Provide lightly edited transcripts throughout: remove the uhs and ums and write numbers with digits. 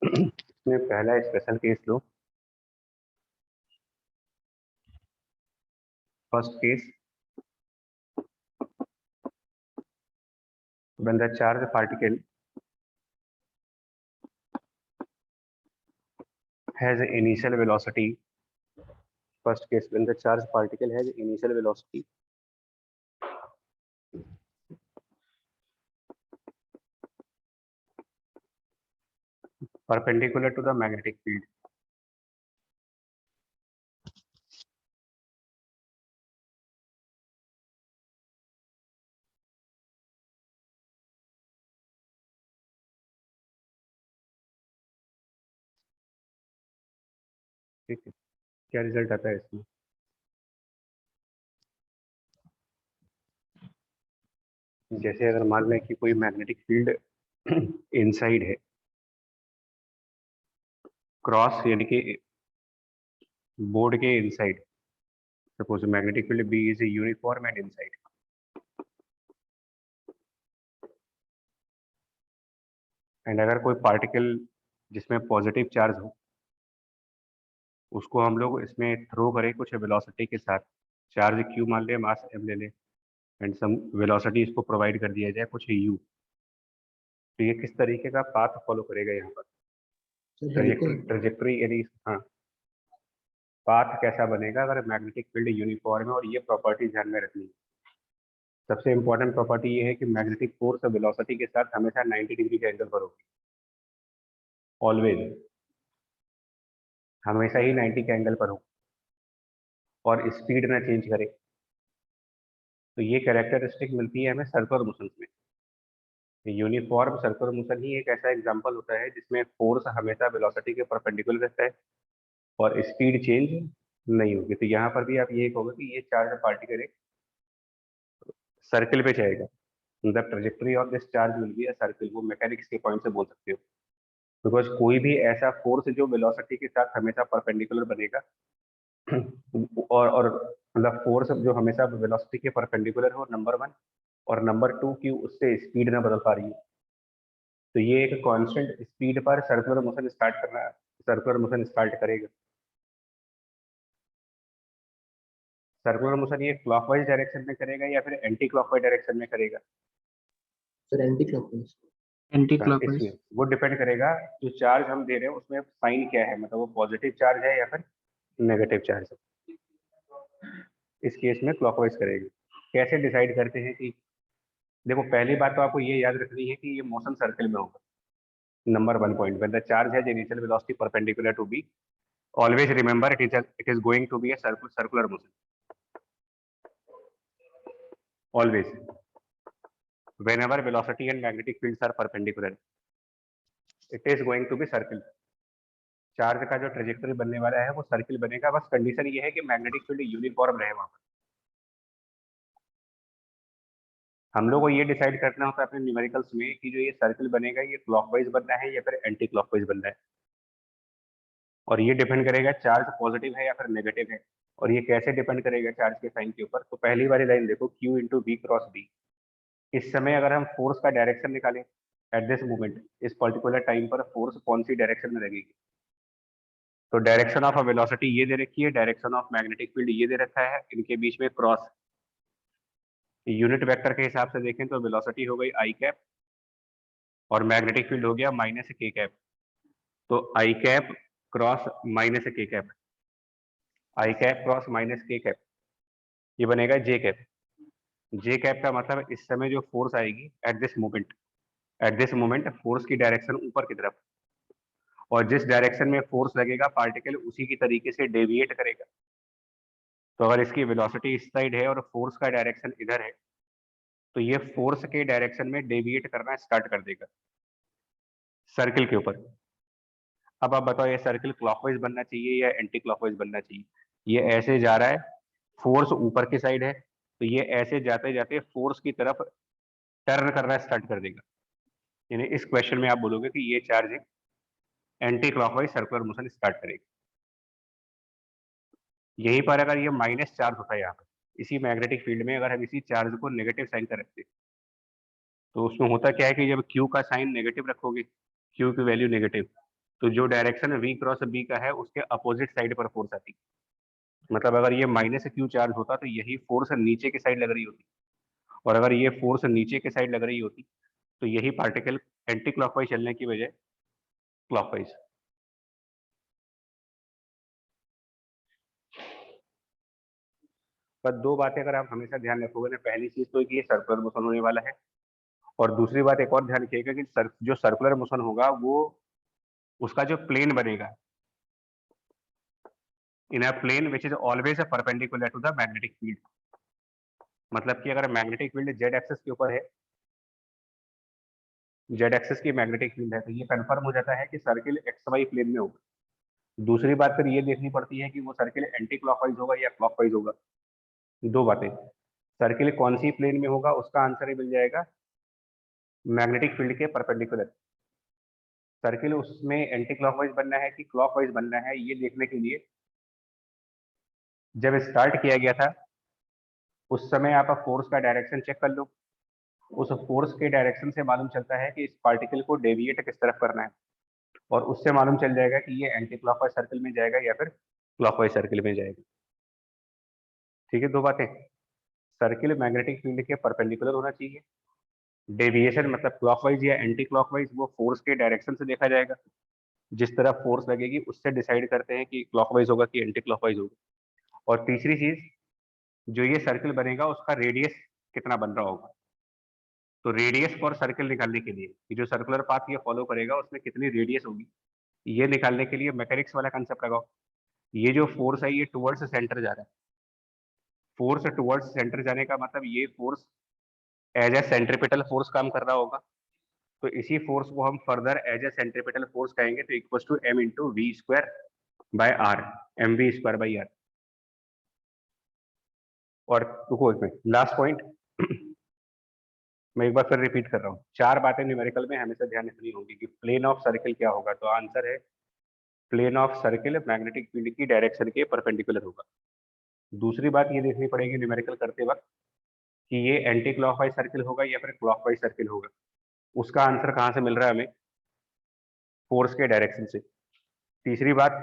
इसमें पहला special case low. First case, when the charge particle has an initial velocity. First case, when the charge particle has initial velocity perpendicular to the magnetic field. ठीक है, क्या result आता है इसमें? जैसे अगर मान लें कि कोई मैग्नेटिक फील्ड इनसाइड है, क्रॉस यानी कि बोर्ड के inside, suppose magnetic field B is uniform and inside, and अगर कोई पार्टिकल जिसमें पॉजिटिव चार्ज हो उसको हम लोग इसमें थ्रो करें कुछ वेलोसिटी के साथ, चार्ज क्यू मान ले, मास एम ले ले, एंड सम वेलोसिटी इसको प्रोवाइड कर दिया जाए कुछ यू, तो ये किस तरीके का पाथ फॉलो करेगा यहाँ पर? ट्रेजेक्टरी यानी हाँ, पाथ कैसा बनेगा अगर मैग्नेटिक फील्ड यूनिफॉर्म है, और ये प्रॉपर्टी ध्यान में रखनी है। सबसे इंपॉर्टेंट प्रॉपर्टी ये है कि मैग्नेटिक फोर्स वेलोसिटी के साथ हमेशा 90 डिग्री के एंगल पर होगी, ऑलवेज, हमेशा ही 90 के एंगल पर हो, और स्पीड ना चेंज करे। तो ये कैरेक्टरिस्टिक मिलती है हमें सर्कुलर मोशन में। यूनिफॉर्म सर्कुलर मोशन ही एक ऐसा एग्जांपल होता है जिसमें फोर्स हमेशा वेलोसिटी के परपेंडिकुलर रहता है और स्पीड चेंज नहीं होगी। तो यहाँ पर भी आप ये कहोगे कि ये चार्ज पार्टिकल एक सर्किल पे जाएगा, the trajectory of this charge will be a circle, वो मैकेनिक्स के पॉइंट से बोल सकते हो, बिकॉज कोई भी ऐसा फोर्स जो वेलोसिटी के साथ हमेशा परपेंडिकुलर बनेगा और मतलब फोर्स जो हमेशा वेलोसिटी के परपेंडिकुलर हो, नंबर वन, और नंबर टू की उससे स्पीड ना बदल पा रही है, तो ये एक कांस्टेंट स्पीड पर सर्कुलर मोशन स्टार्ट करना, सर्कुलर मोशन स्टार्ट करेगा। सर्कुलर मोशन ये क्लॉकवाइज डायरेक्शन में करेगा या फिर एंटी क्लॉकवाइज डायरेक्शन में करेगा? Sir anti clockwise. इसमें वो डिपेंड करेगा जो चार्ज हम दे रहे हैं उसमें साइन क्या है, मतलब वो पॉजिटिव चार्ज है या फिर नेगेटिव चार्ज है। इस केस में क्लॉकवाइज करेगी। कैसे डिसाइड करते हैं कि देखो, पहली बात तो आपको ये याद रखनी है कि ये मोशन सर्कल में होगा। Number one point, when the charge has initial velocity perpendicular to B, always remember it is going to be a circular motion, always, whenever velocity and magnetic fields are perpendicular it is going to be circle। Charge का जो trajectory बनने वाला है वो circle बनेगा, बस condition ये है कि मैग्नेटिक फील्ड यूनिफॉर्म रहे वहां पर। हम लोग को ये डिसाइड करना होता है अपने न्यूमेरिकल्स में कि जो ये सर्किल बनेगा ये क्लॉकवाइज बनना है या फिर एंटी क्लॉकवाइज बनना है, और ये डिपेंड करेगा चार्ज पॉजिटिव है या फिर नेगेटिव है। और ये कैसे डिपेंड करेगा चार्ज के साइन के ऊपर? तो पहली वाली लाइन देखो, Q into B cross B. इस समय अगर हम फोर्स का डायरेक्शन निकालें एट दिस मोमेंट, इस पर्टिकुलर टाइम पर फोर्स कौन सी डायरेक्शन में लगेगी? तो डायरेक्शन ऑफ अ वेलोसिटी ये दे रखी है, डायरेक्शन ऑफ मैग्नेटिक फील्ड ये दे रखा है, इनके बीच में क्रॉस। यूनिट वेक्टर के हिसाब से देखें तो वेलोसिटी हो गई आई कैप और मैग्नेटिक फील्ड हो गया माइनस के कैप। तो आई कैप क्रॉस माइनस के कैप, आई कैप क्रॉस माइनस के कैप, ये बनेगा जे कैप। जे कैप का मतलब इस समय जो फोर्स आएगी eight this moment, eight this moment force की डायरेक्शन ऊपर की तरफ, और जिस डायरेक्शन में फोर्स लगेगा पार्टिकल उसी की तरीके से डेविएट करेगा। तो अगर इसकी वेलोसिटी इस साइड है और फोर्स का डायरेक्शन इधर है तो ये फोर्स के डायरेक्शन में डेविएट करना स्टार्ट कर देगा सर्किल के ऊपर। अब आप बताओ ये सर्किल क्लॉकवाइज बनना चाहिए या एंटी क्लॉकवाइज बनना चाहिए? ये ऐसे जा रहा है, फोर्स ऊपर की साइड है, तो ये ऐसे जाते जाते फोर्स की तरफ टर्न करना स्टार्ट कर देगा। यानी इस क्वेश्चन में आप बोलोगे कि ये charge anti clockwise circular motion start करेगा। यहीं पर अगर ये माइनस चार्ज होता है यहाँ पर, इसी मैग्नेटिक फील्ड में अगर हम इसी चार्ज को नेगेटिव साइन पर रखते तो उसमें होता क्या है कि जब Q का साइन नेगेटिव रखोगे, Q की वैल्यू नेगेटिव, तो जो डायरेक्शन v क्रॉस b का है उसके अपोजिट साइड पर फोर्स आती। मतलब अगर ये माइनस क्यू चार्ज होता तो यही फोर्स नीचे की साइड लग रही होती, और अगर ये फोर्स नीचे की साइड लग रही होती तो यही पार्टिकल एंटी क्लॉकवाइज चलने की बजाय क्लॉकवाइज। पर दो बातें अगर आप हमेशा ध्यान रखोगे ना, पहली चीज तो कि ये सर्कुलर मोशन होने वाला है, और दूसरी बात एक और ध्यान रखिएगा कि जो सर्कुलर मोशन होगा वो उसका जो प्लेन बनेगा in a plane which is always a perpendicular to the magnetic field. मतलब कि अगर मैग्नेटिक फील्ड जेड एक्सिस के ऊपर है, जेड एक्सिस की मैग्नेटिक फील्ड है, तो ये कंफर्म हो जाता है कि सर्किल एक्स वाई प्लेन में होगा। दूसरी बात फिर ये देखनी पड़ती है कि वो सर्किल एंटी क्लॉकवाइज होगा या क्लॉकवाइज होगा। दो बातें, सर्किल कौन सी प्लेन में होगा उसका आंसर ही मिल जाएगा मैग्नेटिक फील्ड के परपेंडिकुलर। सर्किल उसमें एंटी क्लॉकवाइज बनना है कि क्लॉकवाइज बनना है, ये देखने के लिए जब स्टार्ट किया गया था उस समय आप फोर्स का डायरेक्शन चेक कर लो। उस फोर्स के डायरेक्शन से मालूम चलता है कि इस पार्टिकल को डेविएट किस तरफ करना है, और उससे मालूम चल जाएगा कि ये एंटी क्लॉकवाइज सर्किल में जाएगा या फिर क्लॉकवाइज सर्किल में जाएगा। ठीक है, दो बातें, सर्किल मैग्नेटिक फील्ड के परपेंडिकुलर होना चाहिए, डेविएशन मतलब क्लॉकवाइज या एंटी क्लॉकवाइज वो फोर्स के डायरेक्शन से देखा जाएगा, जिस तरफ फोर्स लगेगी उससे डिसाइड करते हैं कि क्लॉकवाइज होगा कि एंटी क्लॉकवाइज होगा। और तीसरी चीज, जो ये सर्किल बनेगा उसका रेडियस कितना बन रहा होगा। तो रेडियस फॉर सर्किल निकालने के लिए कि जो सर्कुलर पाथ ये फॉलो करेगा उसमें कितनी रेडियस होगी, ये निकालने के लिए मैकेनिक्स वाला कंसेप्ट लगाओ। ये जो फोर्स है ये टुवर्ड्स सेंटर जा रहा है, फोर्स टुवर्ड्स सेंटर जाने का मतलब ये force as a centripetal force काम कर रहा होगा। तो इसी फोर्स को हम further as a centripetal force कहेंगे, तो equal to M into V square by R, M V square by R. और रुको एक मिनट, लास्ट पॉइंट मैं एक बार फिर रिपीट कर रहा हूँ, चार बातें न्यूमेरिकल में हमेशा ध्यान रखनी होगी कि प्लेन ऑफ सर्किल क्या होगा। तो आंसर है plane of circle magnetic field की डायरेक्शन के परपेंडिकुलर होगा। दूसरी बात ये देखनी पड़ेगी न्यूमेरिकल करते वक्त कि ये एंटी क्लॉकवाइज सर्किल होगा या फिर क्लॉकवाइज सर्किल होगा। उसका आंसर कहाँ से मिल रहा है हमें, फोर्स के डायरेक्शन से। तीसरी बात,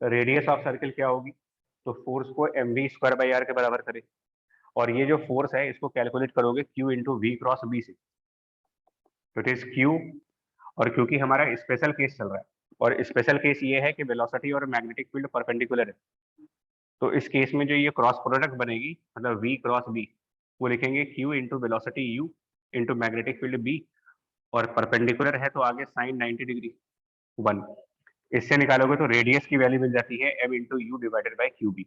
रेडियस ऑफ सर्किल क्या होगी, तो फोर्स को M V square by R के बराबर करें, और ये जो फोर्स है इसको कैलकुलेट करोगे Q into V cross B से, तो इट इज क्यू। और क्योंकि हमारा स्पेशल केस चल रहा है, और स्पेशल केस ये है कि वेलोसिटी और मैग्नेटिक फील्ड परपेंडिकुलर है, तो इस केस में जो ये क्रॉस प्रोडक्ट बनेगी मतलब v क्रॉस b, वो लिखेंगे q into velocity u into magnetic field b, और परपेंडिकुलर है तो आगे साइन 90 डिग्री 1। इससे निकालोगे तो रेडियस की वैल्यू मिल जाती है m into U divided by Q B.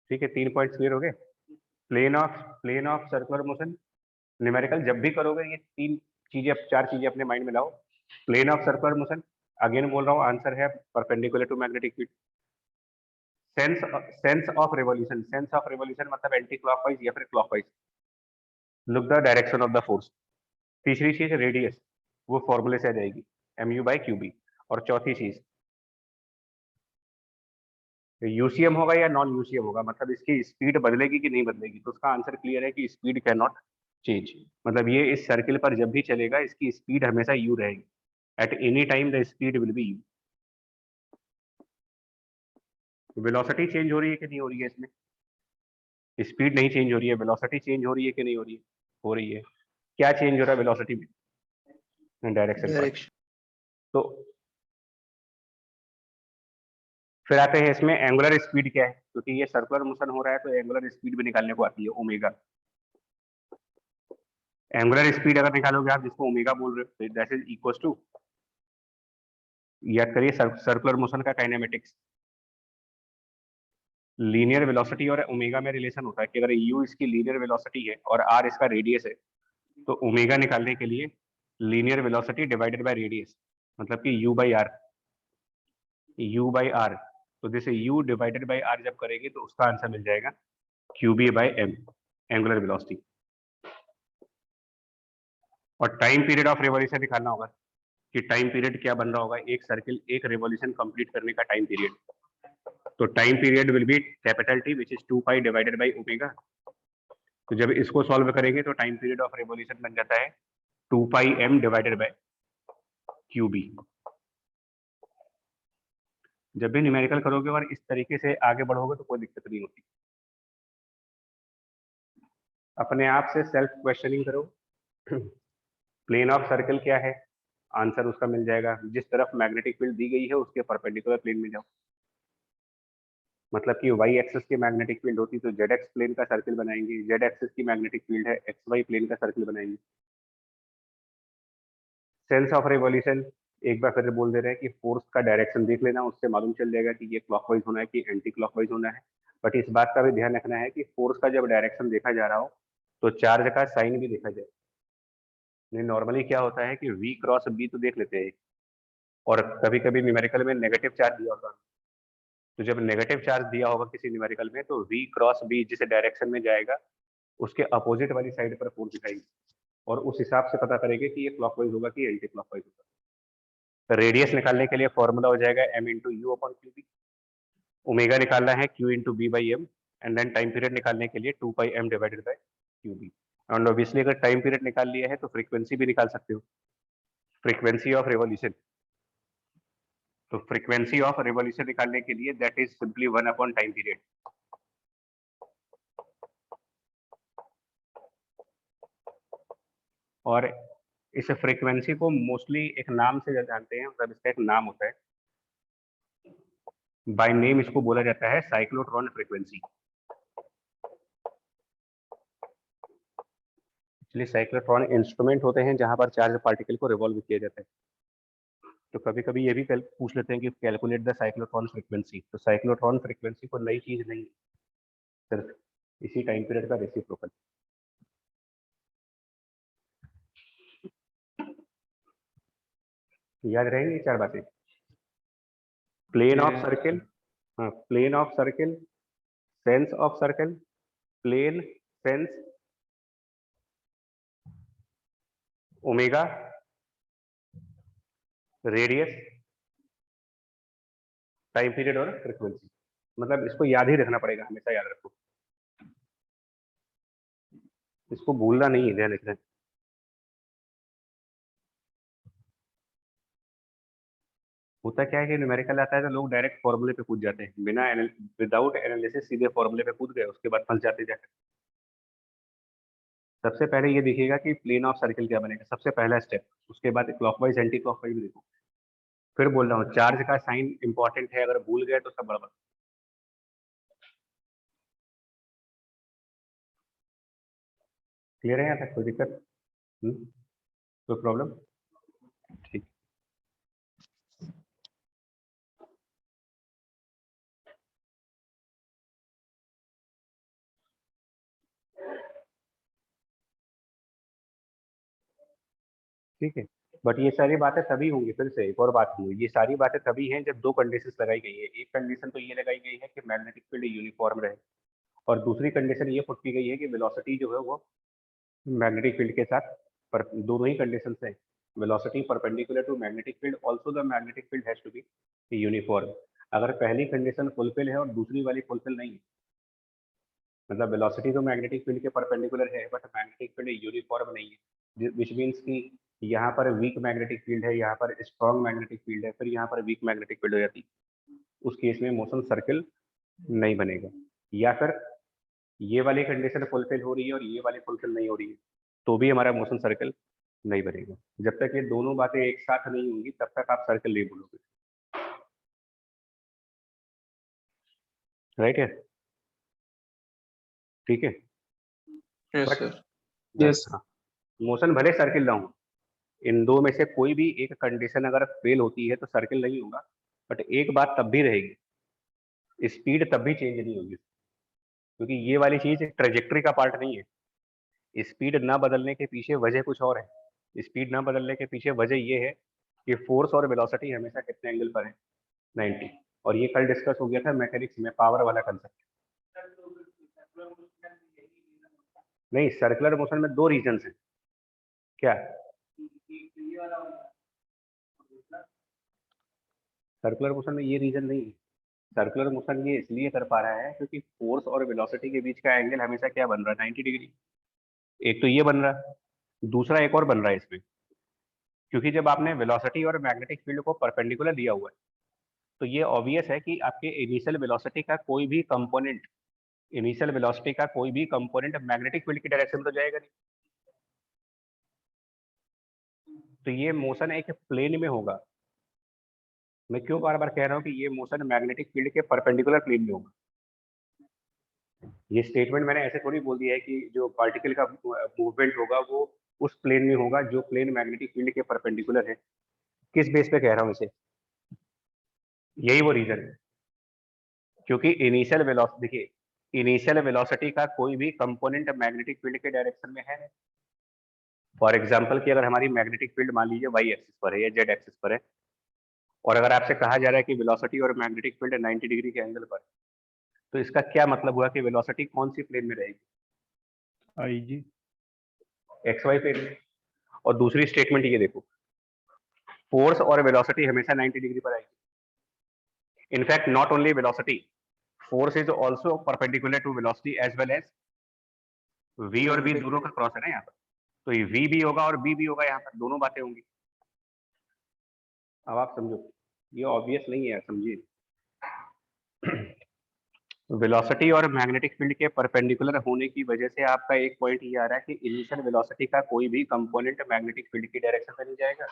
ठीक है, 3 पॉइंट्स क्लियर हो गए। Plane of circular motion numerical जब भी करोगे ये तीन चीजें, चार चीजें अपने माइंड में लाओ। Plane of circular motion, again बोल रहा हूँ आंसर है perpendicular to magnetic field. Sense of revolution, sense of revolution मतलब एंटी क्लॉकवाइज या फिर clockwise, look the direction of the force. तीसरी चीज रेडियस, वो फॉर्मूले से आ जाएगी M U by Q B. और चौथी चीज यूसीएम होगा या नॉन यूसीएम होगा, मतलब इसकी स्पीड बदलेगी कि नहीं बदलेगी, तो उसका आंसर क्लियर है कि स्पीड कैन नॉट चेंज। मतलब ये इस सर्किल पर जब भी चलेगा इसकी स्पीड हमेशा यू रहेगी, at any time the speed will be you. Velocity change हो रही है कि नहीं हो रही है इसमें, स्पीड नहीं चेंज हो रही है, वेलोसिटी चेंज हो रही है कि नहीं हो रही है, हो रही है। क्या चेंज हो रहा है वेलोसिटी में, डायरेक्शन पर। डायरेक्शन। तो फिर आते हैं इसमें एंगुलर स्पीड क्या है, क्योंकि ये सर्कुलर मोशन हो रहा है तो एंगुलर स्पीड भी निकालने को आती है ओमेगा। एंगुलर स्पीड अगर निकालोगे आप जिसको ओमेगा बोल रहे हो, दैट इज इक्वल टू, याद करिए सर्कुलर मोशन का काइनेमेटिक्स, लीनियर वेलोसिटी और ओमेगा में रिलेशन होता है कि अगर u इसकी लीनियर वेलोसिटी है और r इसका रेडियस है, तो ओमेगा निकालने के लिए linear velocity divided by radius, मतलब कि u बाई आर। तो जैसे u डिवाइडेड बाय r जब करेंगे तो उसका आंसर मिल जाएगा QB by M, angular velocity. और टाइम पीरियड ऑफ रिवॉल्यूशन निकालना होगा कि टाइम पीरियड क्या बन रहा होगा, एक सर्किल एक रिवॉल्यूशन कंप्लीट करने का टाइम पीरियड। तो time period will be capital T which is 2 pi divided by omega, तो जब इसको सॉल्व करेंगे तो टाइम पीरियड ऑफ रिवॉल्यूशन बन जाता है 2πm डिवाइडेड बाय QB। जब भी न्यूमेरिकल करोगे और इस तरीके से आगे बढ़ोगे तो कोई दिक्कत नहीं होती। अपने आप से सेल्फ क्वेश्चनिंग करो। प्लेन ऑफ सर्कल क्या है, आंसर उसका मिल जाएगा। जिस तरफ मैग्नेटिक फील्ड दी गई है उसके परपेंडिकुलर प्लेन में जाओ। मतलब कि y एक्सिस की मैग्नेटिक फील्ड होती तो z एक्स प्लेन का सर्कल बनाएंगे, z एक्सिस की मैग्नेटिक फील्ड है xy प्लेन का सर्कल बनाएंगे। सेंस ऑफ रिवॉल्यूशन एक बार फिर बोल दे रहे हैं कि फोर्स का डायरेक्शन देख लेना, उससे मालूम चल जाएगा कि ये क्लॉकवाइज होना है कि एंटी क्लॉकवाइज होना है। बट इस बात का भी ध्यान रखना है कि फोर्स का जब डायरेक्शन देखा जा रहा हो तो चार्ज का साइन भी देखा जाए। नहीं, नॉर्मली क्या होता है कि v क्रॉस b तो देख लेते हैं, और कभी कभी न्यूमेरिकल में नेगेटिव चार्ज दिया होता है, तो जब नेगेटिव चार्ज दिया होगा किसी न्यूमेरिकल में तो v क्रॉस b जिस डायरेक्शन में जाएगा उसके अपोजिट वाली साइड पर फोर्स दिखाएगी, और उस हिसाब से पता करेंगे कि ये क्लॉकवाइज होगा कि एंटी क्लॉकवाइज होगा। रेडियस निकालने के लिए फॉर्मूला हो जाएगा m into U upon Q B. Omega निकालना है q into B by M, and then time period निकालने के लिए 2πm divided by Q B. And obviously अगर टाइम पीरियड निकाल लिया है तो फ्रीक्वेंसी भी निकाल सकते हो, फ्रीक्वेंसी ऑफ रिवॉल्यूशन। तो फ्रीक्वेंसी ऑफ रिवॉल्यूशन निकालने के लिए that is simply 1 upon time period. और इस फ्रीक्वेंसी को मोस्टली एक नाम से जानते हैं, मतलब इसका एक नाम होता है, बाय नेम इसको बोला जाता है cyclotron frequency. Actually cyclotron instrument होते हैं जहां पर चार्ज पार्टिकल को रिवॉल्व किया जाता है। तो कभी कभी ये भी पूछ लेते हैं कि कैलकुलेट द साइक्लोट्रॉन फ्रीक्वेंसी। तो साइक्लोट्रॉन फ्रीक्वेंसी को नई चीज नहीं, सिर्फ इसी टाइम पीरियड का रेसिप्रोकल। याद रहेंगे चार बातें। प्लेन ऑफ सर्किल, हाँ, plane of circle, sense of circle, plane, sense, omega, radius, time period और फ्रीक्वेंसी। मतलब इसको याद ही रखना पड़ेगा, हमेशा याद रखो, इसको भूलना नहीं है, ध्यान रखना। होता क्या है कि न्यूमेरिकल आता है तो लोग डायरेक्ट फॉर्मूले पे कूद जाते हैं, बिना विदाउट एनालिसिस सीधे फॉर्मूले पे कूद गए, उसके बाद फंस जाते जाकर। सबसे पहले ये देखिएगा कि प्लेन ऑफ सर्किल क्या बनेगा, सबसे पहला स्टेप। उसके बाद क्लॉकवाइज एंटी क्लॉकवाइज भी देखो। फिर बोल रहा हूँ चार्ज का साइन इंपॉर्टेंट है, अगर भूल गए तो सब बराबर। क्लियर है यहाँ तक, कोई दिक्कत? कोई प्रॉब्लम? ठीक। ठीक है, बट ये सारी बातें तभी होंगी, फिर से एक और बात होगी, ये सारी बातें तभी हैं जब दो कंडीशंस लगाई गई है। एक कंडीशन तो ये लगाई गई है कि मैग्नेटिक फील्ड यूनिफॉर्म रहे, और दूसरी कंडीशन ये पुट की गई है कि वेलोसिटी जो है वो मैग्नेटिक फील्ड के साथ, पर दोनों ही कंडीशंस हैं। Velocity perpendicular to magnetic field, also the magnetic field has to be uniform. अगर पहली कंडीशन फुलफिल है और दूसरी वाली फुलफिल नहीं है, मतलब वेलोसिटी तो मैग्नेटिक फील्ड के परपेंडिकुलर है बट मैग्नेटिक फील्ड यूनिफॉर्म नहीं है, विच मीन्स कि यहाँ पर वीक मैग्नेटिक फील्ड है, यहाँ पर स्ट्रॉन्ग मैग्नेटिक फील्ड है, फिर यहाँ पर वीक मैग्नेटिक फील्ड हो जाती, उस केस में मोशन सर्कल नहीं बनेगा। या फिर ये वाली कंडीशन फुलफिल हो रही है और ये वाली फुलफिल नहीं हो रही है, तो भी हमारा मोशन सर्कल नहीं बनेगा। जब तक ये दोनों बातें एक साथ नहीं होंगी तब तक आप सर्कल नहीं बोलोगे। राइट है? ठीक है। Yes but sir. यस। हाँ, मोशन भले सर्किल ना हो, इन दो में से कोई भी एक कंडीशन अगर फेल होती है तो सर्किल नहीं होगा। बट एक बात तब भी रहेगी, स्पीड तब भी चेंज नहीं होगी, क्योंकि ये वाली चीज ट्रेजेक्टरी का पार्ट नहीं है। स्पीड ना बदलने के पीछे वजह कुछ और है। स्पीड ना बदलने के पीछे वजह ये है कि फोर्स और वेलोसिटी हमेशा कितने एंगल पर है, 90। और ये कल डिस्कस हो गया था मैकेनिक्स में, पावर वाला कंसेप्ट। नहीं, सर्कुलर मोशन में दो रीजंस हैं। क्या? सर्कुलर मोशन में ये रीजन नहीं है, सर्कुलर मोशन ये इसलिए कर पा रहा है क्योंकि फोर्स और वेलोसिटी के बीच का एंगल हमेशा क्या बन रहा है, 90 डिग्री। एक तो ये बन रहा है, दूसरा एक और बन रहा है इसमें, क्योंकि जब आपने वेलोसिटी और मैग्नेटिक फील्ड को परपेंडिकुलर दिया हुआ है तो ये ऑब्वियस है कि आपके इनिशियल वेलोसिटी का कोई भी कंपोनेंट मैग्नेटिक फील्ड की डायरेक्शन में तो जाएगा नहीं। तो ये मोशन एक प्लेन में होगा। मैं क्यों बार बार कह रहा हूँ कि ये मोशन मैग्नेटिक फील्ड के परपेंडिकुलर प्लेन में होगा। ये स्टेटमेंट मैंने ऐसे थोड़ी बोल दिया है कि जो पार्टिकल का मूवमेंट होगा वो उस प्लेन में होगा जो प्लेन मैग्नेटिक फील्ड के परपेंडिकुलर है। किस बेस पे कह रहा हूँ इसे, यही वो रीजन है, क्योंकि इनिशियल वेलोसिटी का कोई भी कंपोनेंट मैग्नेटिक फील्ड के डायरेक्शन में है। फॉर एग्जांपल कि अगर हमारी मैग्नेटिक फील्ड मान लीजिए वाई एक्सिस पर है या जेड एक्सिस पर है, और अगर आपसे कहा जा रहा है कि वेलोसिटी और मैग्नेटिक फील्ड 90 डिग्री के एंगल पर, तो इसका क्या मतलब हुआ कि वेलोसिटी कौन सी प्लेन में रहेगी, आई जी एक्स वाई प्लेन में। और दूसरी स्टेटमेंट ये देखो, फोर्स और वेलोसिटी हमेशा 90 डिग्री पर आएगी। In fact not only velocity, force is also perpendicular to velocity as well as v और b दोनों का क्रॉस है ना यहाँ पर, तो ये v भी होगा और b भी होगा, यहाँ पर दोनों बातें होंगी। अब आप समझो, ये ऑब्वियस नहीं है, समझिए। वेलोसिटी और मैग्नेटिक फील्ड के परपेंडिकुलर होने की वजह से आपका एक पॉइंट ये आ रहा है कि इनिशियल वेलोसिटी का कोई भी कंपोनेंट मैग्नेटिक फील्ड की डायरेक्शन में नहीं जाएगा,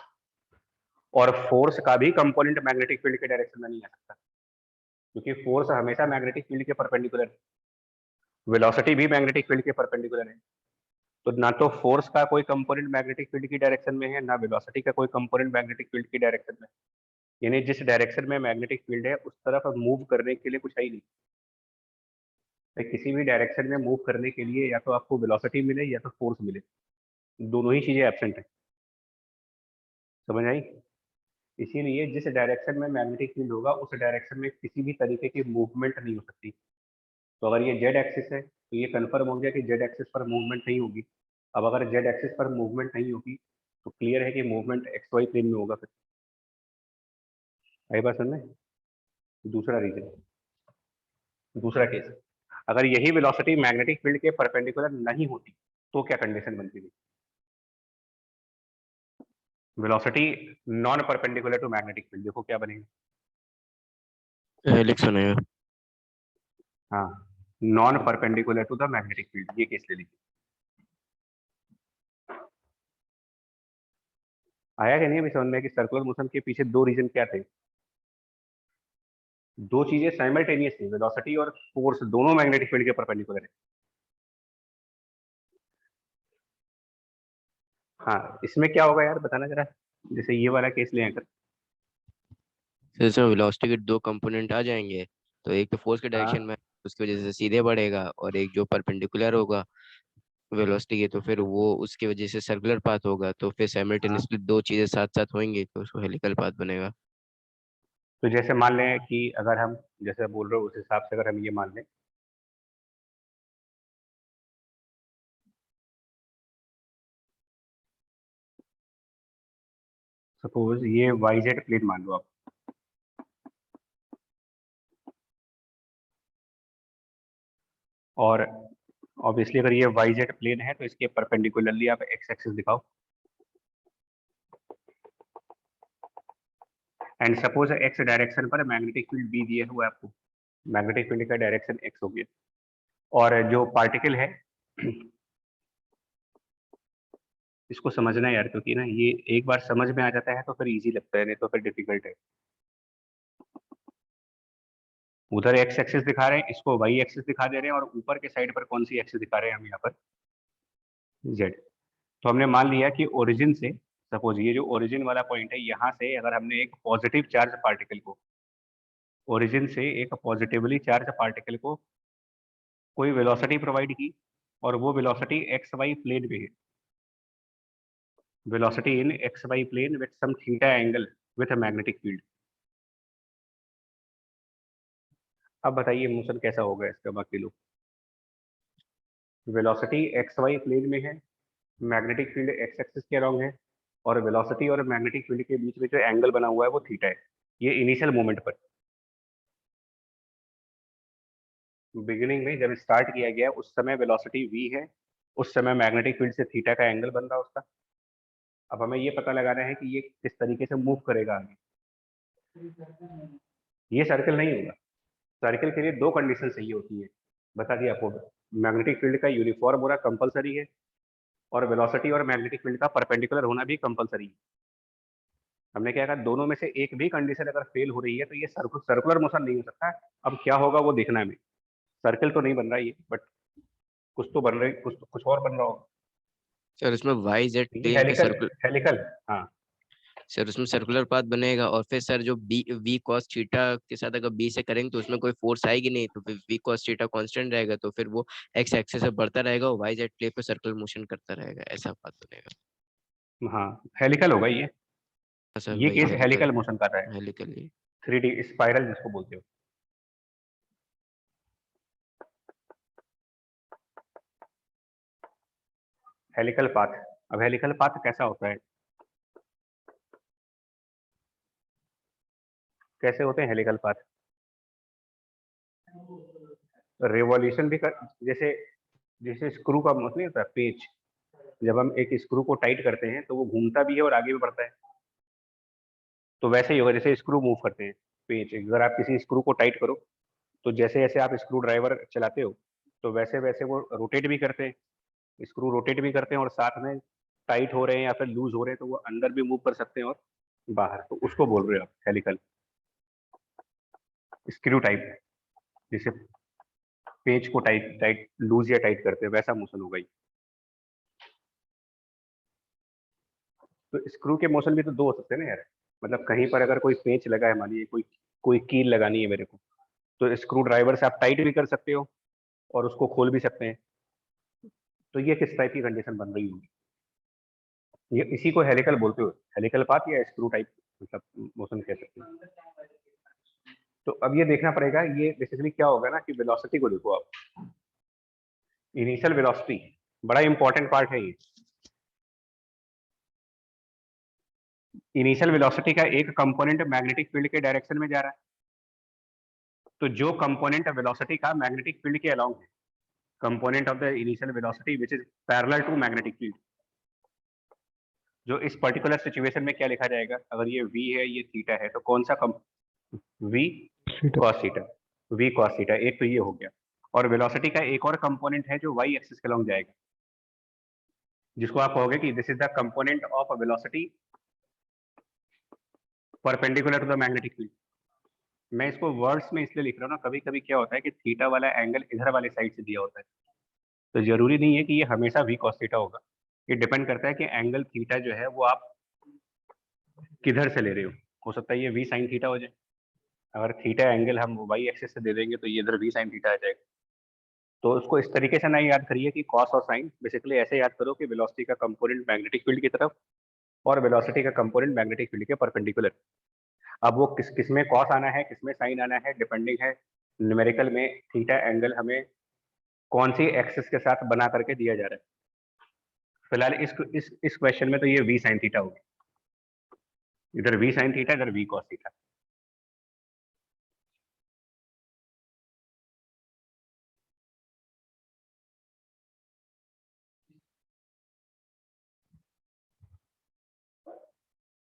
और फोर्स का भी कंपोनेंट मैग्नेटिक फील्ड के डायरेक्शन में नहीं आ सकता, क्योंकि फोर्स हमेशा मैग्नेटिक फील्ड के परपेंडिकुलर है, वेलोसिटी भी मैग्नेटिक फील्ड के परपेंडिकुलर है। तो ना तो फोर्स का कोई कंपोनेंट मैग्नेटिक फील्ड की डायरेक्शन में है, ना वेलोसिटी का कोई कंपोनेंट मैग्नेटिक फील्ड की डायरेक्शन में। यानी जिस डायरेक्शन में मैग्नेटिक फील्ड है उस तरफ मूव करने के लिए कुछ है ही नहीं। तो किसी भी डायरेक्शन में मूव करने के लिए या तो आपको वेलोसिटी मिले या तो फोर्स मिले, दोनों ही चीजें एब्सेंट है। समझ आई? इसीलिए जिस डायरेक्शन में मैग्नेटिक फील्ड होगा उस डायरेक्शन में किसी भी तरीके की मूवमेंट नहीं हो सकती। तो अगर ये जेड एक्सिस है तो ये कंफर्म हो गया कि जेड एक्सिस पर मूवमेंट नहीं होगी। अब अगर जेड एक्सिस पर मूवमेंट नहीं होगी तो क्लियर है कि मूवमेंट एक्स वाई प्लेन में होगा। फिर आई बात समझ में? दूसरा रीजन, दूसरा केस, अगर यही वेलोसिटी मैग्नेटिक फील्ड के परपेंडिकुलर नहीं होती तो क्या कंडीशन बनती थी? Velocity non perpendicular to magnetic field, देखो क्या बनेगा। हेलिक्स बनेगा। हाँ, non perpendicular to the magnetic field, ये केस ले लीजिए। आया कि नहीं अभी समझ में कि सर्कुलर मोशन के पीछे दो रीजन क्या थे? दो चीजें साइमल्टेनियस थी, वेलोसिटी और फोर्स दोनों मैग्नेटिक फील्ड के परपेंडिकुलर है। हाँ, इसमें क्या होगा यार बताना जरा, जैसे ये वाला केस ले आकर। जैसे वेलोसिटी के दो कंपोनेंट आ जाएंगे, तो एक तो फोर्स के डायरेक्शन हाँ, में उसकी वजह से सीधे बढ़ेगा, और एक जो परपेंडिकुलर होगा वेलोसिटी के, तो फिर वो उसकी वजह से सर्कुलर पाथ होगा। तो फिर हाँ। साइमल्टेनियसली दो चीजें साथ साथ होंगी तो उसको हेलिकल पाथ बनेगा। तो जैसे मान लें कि अगर हम जैसे बोल रहे हो उस हिसाब से अगर हम ये मान लें, सपोज ये वाई जेड प्लेन मान लो आप, और ऑब्वियसली अगर ये वाई जेड प्लेन है तो इसके परपेंडिकुलरली आप एक्स एक्सिस दिखाओ, एंड सपोज एक्स डायरेक्शन पर मैग्नेटिक फील्ड बी दिया हुआ है आपको, मैग्नेटिक फील्ड का डायरेक्शन एक्स हो गया, और जो पार्टिकल है इसको समझना है यार, क्योंकि ना ये एक बार समझ में आ जाता है तो फिर इजी लगता है, नहीं तो फिर डिफिकल्ट है। उधर एक्स एक्सिस दिखा रहे हैं, इसको वाई एक्सिस दिखा दे रहे हैं, और ऊपर के साइड पर कौन सी एक्सिस दिखा रहे हैं हम यहाँ पर, जेड। तो हमने मान लिया कि ओरिजिन से, सपोज ये जो ओरिजिन वाला पॉइंट है यहाँ से अगर हमने एक पॉजिटिव चार्ज पार्टिकल को, ओरिजिन से एक पॉजिटिवली चार्ज पार्टिकल को कोई वेलोसिटी प्रोवाइड की, और वो वेलोसिटी एक्स वाई प्लेन में है, velocity in X Y plane with some theta angle with a magnetic field. अब बताइए मोशन कैसा होगा इसका, बाकी लोग, वेलोसिटी एक्स वाई प्लेन में है, मैग्नेटिक फील्ड एक्स एक्सिस के अराउंड है, और वेलोसिटी और मैग्नेटिक फील्ड के बीच में जो एंगल बना हुआ है वो थीटा है, ये इनिशियल मोमेंट पर। बिगिनिंग में जब स्टार्ट किया गया उस समय वेलोसिटी v है, उस समय मैग्नेटिक फील्ड से थीटा का एंगल बन रहा है उसका। अब हमें ये पता लगाना है कि ये किस तरीके से मूव करेगा आगे। ये सर्कल नहीं होगा। सर्कल के लिए दो कंडीशन चाहिए होती है, बता दिया आपको। मैग्नेटिक फील्ड का यूनिफॉर्म होना कंपलसरी है, और वेलोसिटी और मैग्नेटिक फील्ड का परपेंडिकुलर होना भी कंपलसरी है। हमने क्या कहा, दोनों में से एक भी कंडीशन अगर फेल हो रही है तो ये सर्कुलर मोशन नहीं हो सकता। अब क्या होगा वो देखना है हमें। सर्कल तो नहीं बन रहा है ये, बट कुछ तो बन रही, कुछ और बन रहा होगा। सर उसमें वाई जेड ये प्लेन पे हेलिकल, सर्कुलर, हेलिकल, हाँ। सर उसमें सर्कुलर पाथ बनेगा, और फिर सर जो बी वी कॉस थीटा के साथ अगर बी से करेंगे तो उसमें कोई फोर्स आएगी नहीं, तो फिर वी कॉस थीटा कांस्टेंट रहेगा, तो फिर वो एक्स एक्सिस से बढ़ता रहेगा और वाई जेड प्लेन पे सर्कुलर मोशन करता रहेगा, ऐसा पाथ बनेगा। हाँ, हेलिकल होगा ये। हाँ सर ये वही केस हेलिकल, हेलिकल मोशन कर रहा है, हेलिकल ही। 3D स्पाइरल जिसको बोलते हो। Helical path. अब हेलिकल पाथ कैसा होता है, कैसे होते हैं हेलिकल पाथ? रिवॉल्यूशन भी कर, जैसे जैसे स्क्रू का मतलब नहीं होता पेच, जब हम एक स्क्रू को टाइट करते हैं तो वो घूमता भी है और आगे भी बढ़ता है। तो वैसे ही होगा, जैसे स्क्रू मूव करते हैं पेच, अगर आप किसी स्क्रू को टाइट करो तो जैसे जैसे आप स्क्रू ड्राइवर चलाते हो तो वैसे वैसे वो रोटेट भी करते हैं, स्क्रू रोटेट भी करते हैं, और साथ में टाइट हो रहे हैं या फिर लूज हो रहे हैं तो वो अंदर भी मूव कर सकते हैं और बाहर। तो उसको बोल रहे हो आप हेलिकल। स्क्रू टाइप, जैसे पेज को टाइट टाइट लूज या टाइट करते हैं वैसा मोशन होगा ये। तो स्क्रू के मोशन भी तो दो हो सकते हैं ना यार। मतलब कहीं पर अगर कोई पेच लगा है, मान लीजिए कोई कोई कील लगानी है मेरे को, तो स्क्रू ड्राइवर से आप टाइट भी कर सकते हो और उसको खोल भी सकते हैं। तो ये किस टाइप की कंडीशन बन रही होगी, ये इसी को हेलिकल बोलते हो, हेलिकल पाथ या स्क्रू टाइप मतलब मोशन कह सकते हैं। तो अब ये देखना पड़ेगा, ये बेसिकली क्या होगा ना कि वेलोसिटी को देखो आप। इनिशियल वेलोसिटी बड़ा इंपॉर्टेंट पार्ट है ये। इनिशियल वेलोसिटी का एक कंपोनेंट मैग्नेटिक फील्ड के डायरेक्शन में जा रहा है। तो जो कंपोनेंट वेलोसिटी का मैग्नेटिक फील्ड के अलोंग है, component of the initial velocity which is parallel to magnetic field, जो इस पर्टिकुलर सिचुएशन में क्या लिखा जाएगा, अगर ये v है ये थीटा है तो कौन सा v cos theta, v cos theta. एक तो ये हो गया, और वेलोसिटी का एक और कंपोनेंट है जो y एक्सिस के अलोंग जाएगा, जिसको आप कहोगे कि this is the component of velocity perpendicular to the magnetic field. मैं इसको वर्ड्स में इसलिए लिख रहा हूँ ना, कभी कभी क्या होता है कि थीटा वाला एंगल इधर वाले साइड से दिया होता है, तो जरूरी नहीं है कि ये हमेशा v cos थीटा होगा। ये डिपेंड करता है कि एंगल थीटा जो है वो आप किधर से ले रहे हो सकता है ये v sin थीटा हो जाए। अगर थीटा एंगल हम y एक्सिस से दे देंगे तो ये इधर v sin थीटा आ जाएगा। तो उसको इस तरीके से ना याद करिए कि cos और sin, बेसिकली ऐसे याद करो कि वेलोसिटी का कंपोनेंट मैग्नेटिक फील्ड की तरफ और वेलोसिटी का कंपोनेंट मैग्नेटिक फील्ड के परपेंडिकुलर। अब वो किस किस में cos आना है, किस में sin आना है, डिपेंडिंग है न्यूमेरिकल में थीटा एंगल हमें कौन सी एक्सिस के साथ बना करके दिया जा रहा है। फिलहाल इस क्वेश्चन में तो ये v sin थीटा होगी, इधर v sin थीटा, इधर v cos थीटा।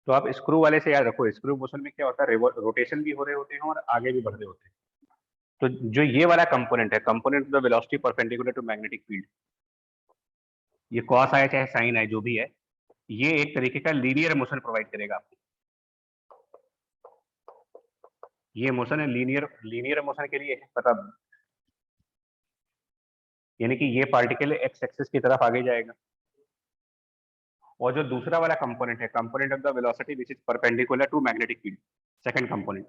तो आप स्क्रू वाले से याद रखो, स्क्रू मोशन में क्या होता है, रोटेशन भी हो रहे होते हैं और आगे भी बढ़ रहे होते हैं। तो जो ये वाला कंपोनेंट है, component of the velocity perpendicular to magnetic field, ये कॉस आए चाहे साइन आए जो भी है, ये एक तरीके का लीनियर मोशन प्रोवाइड करेगा आपको। ये मोशन है लीनियर, लीनियर मोशन के लिए पता, यानी कि ये पार्टिकल एक्स एक्सिस की तरफ आगे जाएगा। और जो दूसरा वाला कंपोनेंट है, component of the velocity which is perpendicular to magnetic field, second component,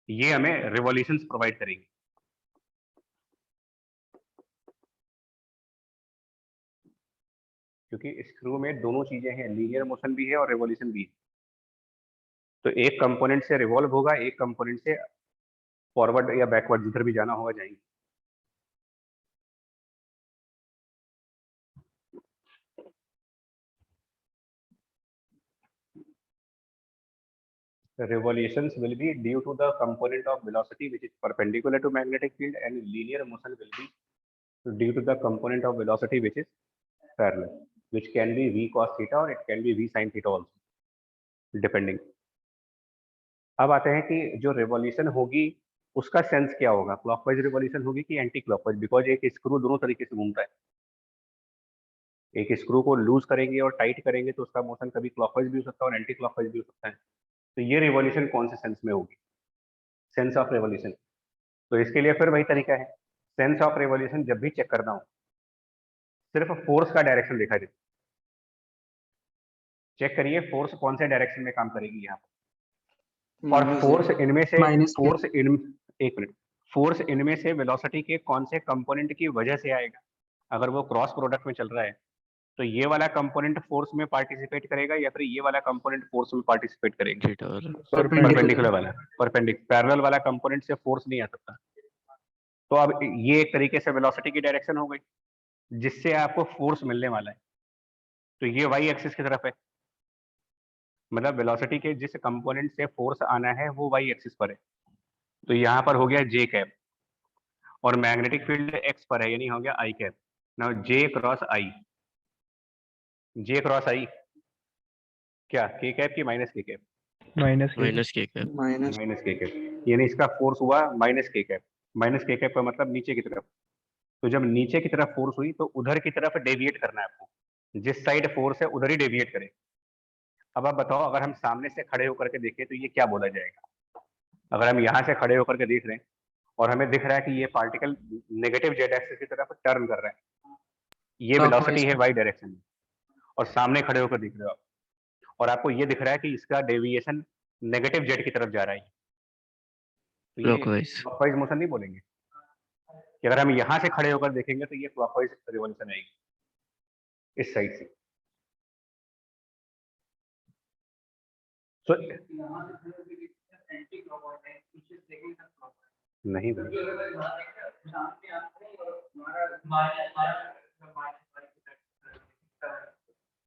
ये हमें रिवॉल्यूशंस प्रोवाइड करेंगे। क्योंकि स्क्रू में दोनों चीजें हैं, लीनियर मोशन भी है और रिवॉल्यूशन भी है। तो एक कंपोनेंट से रिवॉल्व होगा, एक कंपोनेंट से फॉरवर्ड या बैकवर्ड जिधर भी जाना होगा जाएंगे। revolutions will be due to the component of velocity which is perpendicular to magnetic field, and linear motion will be due to the component of velocity which is parallel, which can be v cos theta or it can be v sin theta also depending. अब आते हैं कि जो revolution होगी उसका sense क्या होगा, clockwise revolution होगी कि एंटी क्लॉकवाइज, बिकॉज एक स्क्रू दोनों तरीके से घूमता है, एक स्क्रू को लूज करेंगे और टाइट करेंगे तो उसका मोशन कभी क्लॉकवाइज भी हो सकता है और एंटी क्लॉकवाइज भी हो सकता है। तो ये रिवॉल्यूशन कौन से सेंस में होगी, सेंस ऑफ रिवॉल्यूशन। तो इसके लिए फिर वही तरीका है, सेंस ऑफ रिवॉल्यूशन जब भी चेक करना हो सिर्फ फोर्स का डायरेक्शन देखा जाए, चेक करिए फोर्स कौन से डायरेक्शन में काम करेगी यहाँ पर, और फोर्स इनमें से एक मिनट, फोर्स इनमें से वेलोसिटी के कौन से कंपोनेंट की वजह से आएगा। अगर वो क्रॉस प्रोडक्ट में चल रहा है तो ये वाला कंपोनेंट फोर्स में पार्टिसिपेट करेगा या फिर ये वाला कंपोनेंट फोर्स में पार्टिसिपेट करेगा, थीटा वाला परपेंडिकुलर वाला, पैरेलल वाला कंपोनेंट से फोर्स नहीं आ सकता। तो अब ये एक तरीके से वेलोसिटी की डायरेक्शन हो गई जिससे आपको फोर्स मिलने वाला है, तो ये वाई एक्सिस की तरफ है, मतलब वेलोसिटी के जिस कंपोनेंट से फोर्स आना है वो वाई एक्सिस पर है। तो यहाँ पर हो गया जे कैप और मैग्नेटिक फील्ड एक्स पर है, यानी हो गया आई कैप। नाउ जे क्रॉस आई, जे क्रॉस आई क्या के कैप की माइनस के कैप, माइनस के कैप माइनस के कैप, यानी इसका फोर्स हुआ माइनस के कैप। माइनस के कैप का मतलब नीचे की तरफ, तो जब नीचे की तरफ फोर्स हुई तो उधर की तरफ डेविएट करना है आपको, जिस साइड फोर्स है उधर ही डेविएट करें। अब आप बताओ अगर हम सामने से खड़े होकर के देखें तो ये क्या बोला जाएगा। अगर हम यहाँ से खड़े होकर के देख रहे हैं और हमें दिख रहा है कि ये पार्टिकल नेगेटिव जेड एक्सिस की तरफ टर्न कर रहा है, ये वेलोसिटी है वाई डायरेक्शन में, और सामने खड़े होकर दिख रहे हो आप और आपको ये दिख रहा है कि इसका डेविएशन नेगेटिव जेड की तरफ जा रहा है, तो ये क्लॉकवाइज मोशन नहीं बोलेंगे कि अगर हम यहाँ से खड़े होकर देखेंगे तो ये क्लॉकवाइज रिवॉल्यूशन आएगी इस साइड से। तो नहीं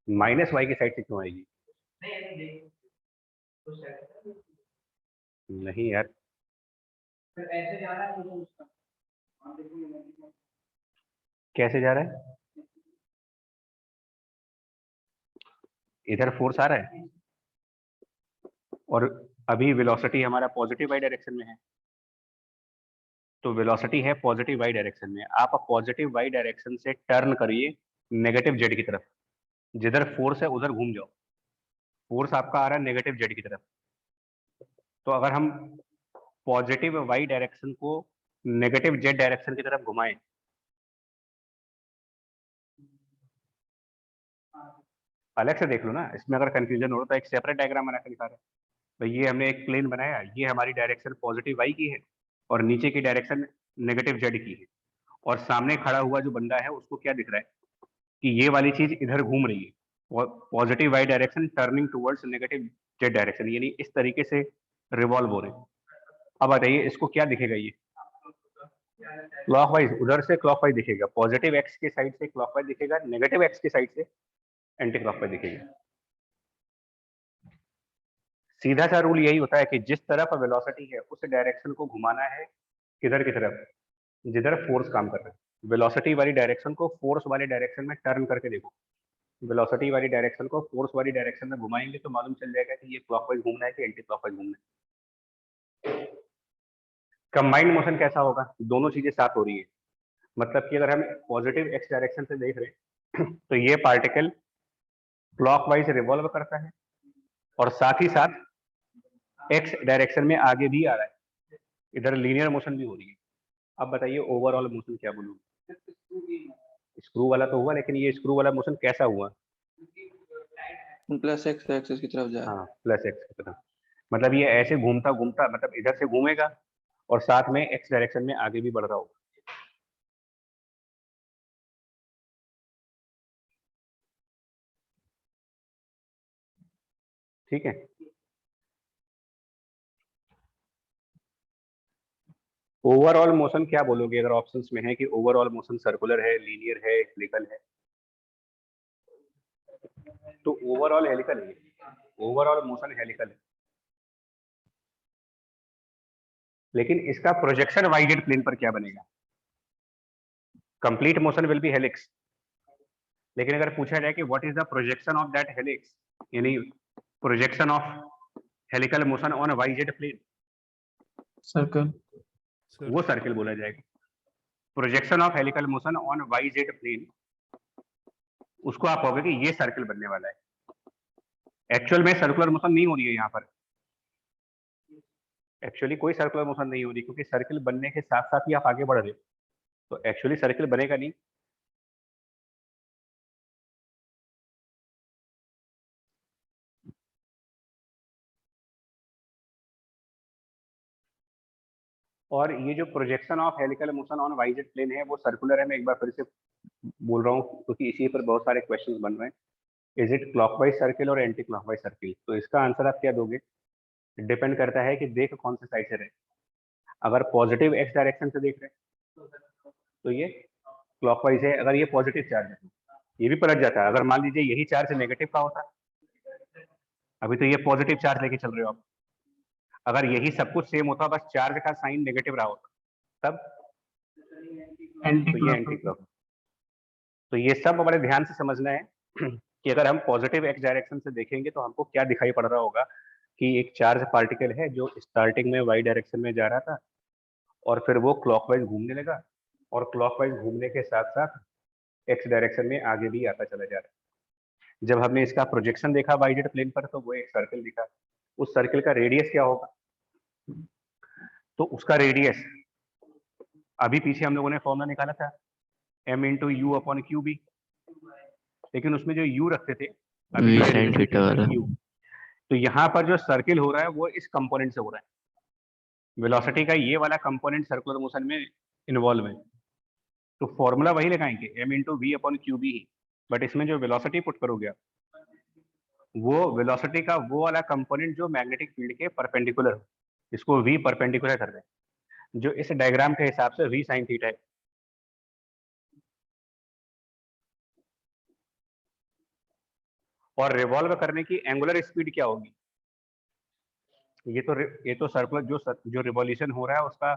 माइनस वाई की साइड से क्यों आएगी, नहीं यार कैसे जा रहा है, इधर फोर्स आ रहा है और अभी वेलोसिटी हमारा पॉजिटिव वाई डायरेक्शन में है, तो वेलोसिटी है पॉजिटिव वाई डायरेक्शन में। आप पॉजिटिव वाई डायरेक्शन से टर्न करिए नेगेटिव जेड की तरफ, जिधर फोर्स है उधर घूम जाओ, फोर्स आपका आ रहा है नेगेटिव जेड की तरफ। तो अगर हम पॉजिटिव वाई डायरेक्शन को नेगेटिव जेड डायरेक्शन की तरफ घुमाएं, अलग से देख लो ना, इसमें अगर कंफ्यूजन हो रहा तो एक सेपरेट डायग्राम बना के दिखा रहा है। तो ये हमने एक प्लेन बनाया, ये हमारी डायरेक्शन पॉजिटिव वाई की है और नीचे की डायरेक्शन नेगेटिव जेड की है, और सामने खड़ा हुआ जो बंदा है उसको क्या दिख रहा है कि ये वाली चीज इधर घूम रही है, positive Y direction turning towards negative Z direction, यानी इस तरीके से रिवॉल्व हो रहे हैं। अब बताइए इसको क्या दिखेगा, ये क्लॉकवाइज, उधर से क्लॉकवाइज दिखेगा, पॉजिटिव एक्स की साइड से क्लॉकवाइज दिखेगा, नेगेटिव एक्स की साइड से एंटी क्लॉकवाइज दिखेगा। सीधा सा रूल यही होता है कि जिस तरफ वेलोसिटी है उस डायरेक्शन को घुमाना है किधर की तरफ, जिधर फोर्स काम कर रहा है। वेलोसिटी वाली डायरेक्शन को फोर्स वाले डायरेक्शन में टर्न करके देखो, वेलोसिटी वाली डायरेक्शन को फोर्स वाली डायरेक्शन में घुमाएंगे तो मालूम चल जाएगा कि ये क्लॉकवाइज घूमना है कि एंटी क्लॉकवाइज घूमना है। कंबाइंड मोशन कैसा होगा, दोनों चीजें साथ हो रही है, मतलब कि अगर हम पॉजिटिव एक्स डायरेक्शन से देख रहे हैं तो ये पार्टिकल क्लॉकवाइज रिवॉल्व करता है और साथ ही साथ एक्स डायरेक्शन में आगे भी आ रहा है, इधर लीनियर मोशन भी हो रही है। अब बताइए ओवरऑल मोशन क्या बोलूँ, स्क्रू वाला तो हुआ, लेकिन ये स्क्रू वाला मोशन कैसा हुआ, प्लस एक्स एक्सिस की तरफ जा रहा है। हाँ प्लस एक्स की तरफ, मतलब ये ऐसे घूमता घूमता मतलब इधर से घूमेगा और साथ में एक्स डायरेक्शन में आगे भी बढ़ रहा होगा। ठीक है, ओवरऑल मोशन क्या बोलोगे अगर ऑप्शंस में है कि ओवरऑल मोशन सर्कुलर है, लीनियर है, हेलिकल है, तो ओवरऑल हेलिकल है, ओवरऑल मोशन हेलिकल है। लेकिन इसका प्रोजेक्शन वाई जेड प्लेन पर क्या बनेगा? Complete motion will be helix. लेकिन अगर पूछा जाए कि what is the projection of that helix, यानी projection of helical motion on Y Z plane, Circle. वो सर्किल बोला जाएगा। Projection of helical motion on Y Z plane, उसको आप कहोगे कि ये सर्किल बनने वाला है। एक्चुअल में सर्कुलर मोशन नहीं हो रही है यहाँ पर, एक्चुअली कोई सर्कुलर मोशन नहीं हो रही, क्योंकि सर्किल बनने के साथ साथ ही आप आगे बढ़ रहे हो, तो एक्चुअली सर्किल बनेगा नहीं। और ये जो projection of helical motion on Y Z plane है वो सर्कुलर है। मैं एक बार फिर से बोल रहा हूँ क्योंकि इसी पर बहुत सारे क्वेश्चंस बन रहे हैं। इज इट क्लॉकवाइज सर्किल और एंटी क्लॉकवाइज सर्किल? तो इसका आंसर आप क्या दोगे? डिपेंड करता है कि देख कौन से साइड से रहे। अगर पॉजिटिव एक्स डायरेक्शन से देख रहे हैं तो ये क्लॉकवाइज है। अगर ये पॉजिटिव चार्ज है तो ये भी पलट जाता है। अगर मान लीजिए यही चार्ज नेगेटिव का होता, अभी तो ये पॉजिटिव चार्ज लेके चल रहे हो आप, अगर यही सब कुछ सेम होता, बस चार्ज का साइन नेगेटिव रहा होता, तब तो ये एंटी क्लॉक। तो ये सब बड़े ध्यान से समझना है कि अगर हम पॉजिटिव एक्स डायरेक्शन से देखेंगे तो हमको क्या दिखाई पड़ रहा होगा कि एक चार्ज पार्टिकल है जो स्टार्टिंग में वाई डायरेक्शन में जा रहा था और फिर वो क्लॉकवाइज घूमने लगा, और क्लॉकवाइज घूमने के साथ साथ एक्स डायरेक्शन में आगे भी आता चला जा रहा है। जब हमने इसका प्रोजेक्शन देखा वाई जेड प्लेन पर तो वो एक सर्किल दिखा। उस सर्किल का रेडियस क्या होगा? तो उसका रेडियस अभी पीछे हम लोगों ने फॉर्मूला निकाला था m into U upon Q B, लेकिन उसमें जो u रखते थे अभी V जो sin डेरिवेशन थीटा वाला। u, तो यहाँ पर जो सर्किल हो रहा है वो इस कंपोनेंट से हो रहा है। वेलोसिटी का ये वाला कंपोनेंट सर्कुलर मोशन में इन्वॉल्व है, तो फॉर्मूला वही लगाएंगे m into V upon Q B ही, बट इसमें जो वेलोसिटी पुट करोगे आप, वो वेलोसिटी का वो वाला कंपोनेंट जो मैग्नेटिक फील्ड के परपेंडिकुलर हो, इसको v परपेंडिकुलर कर दें, जो इस डायग्राम के हिसाब से v sin थीटा है। और रिवॉल्व करने की एंगुलर स्पीड क्या होगी? ये तो सर्कुलर जो रिवॉल्यूशन हो रहा है उसका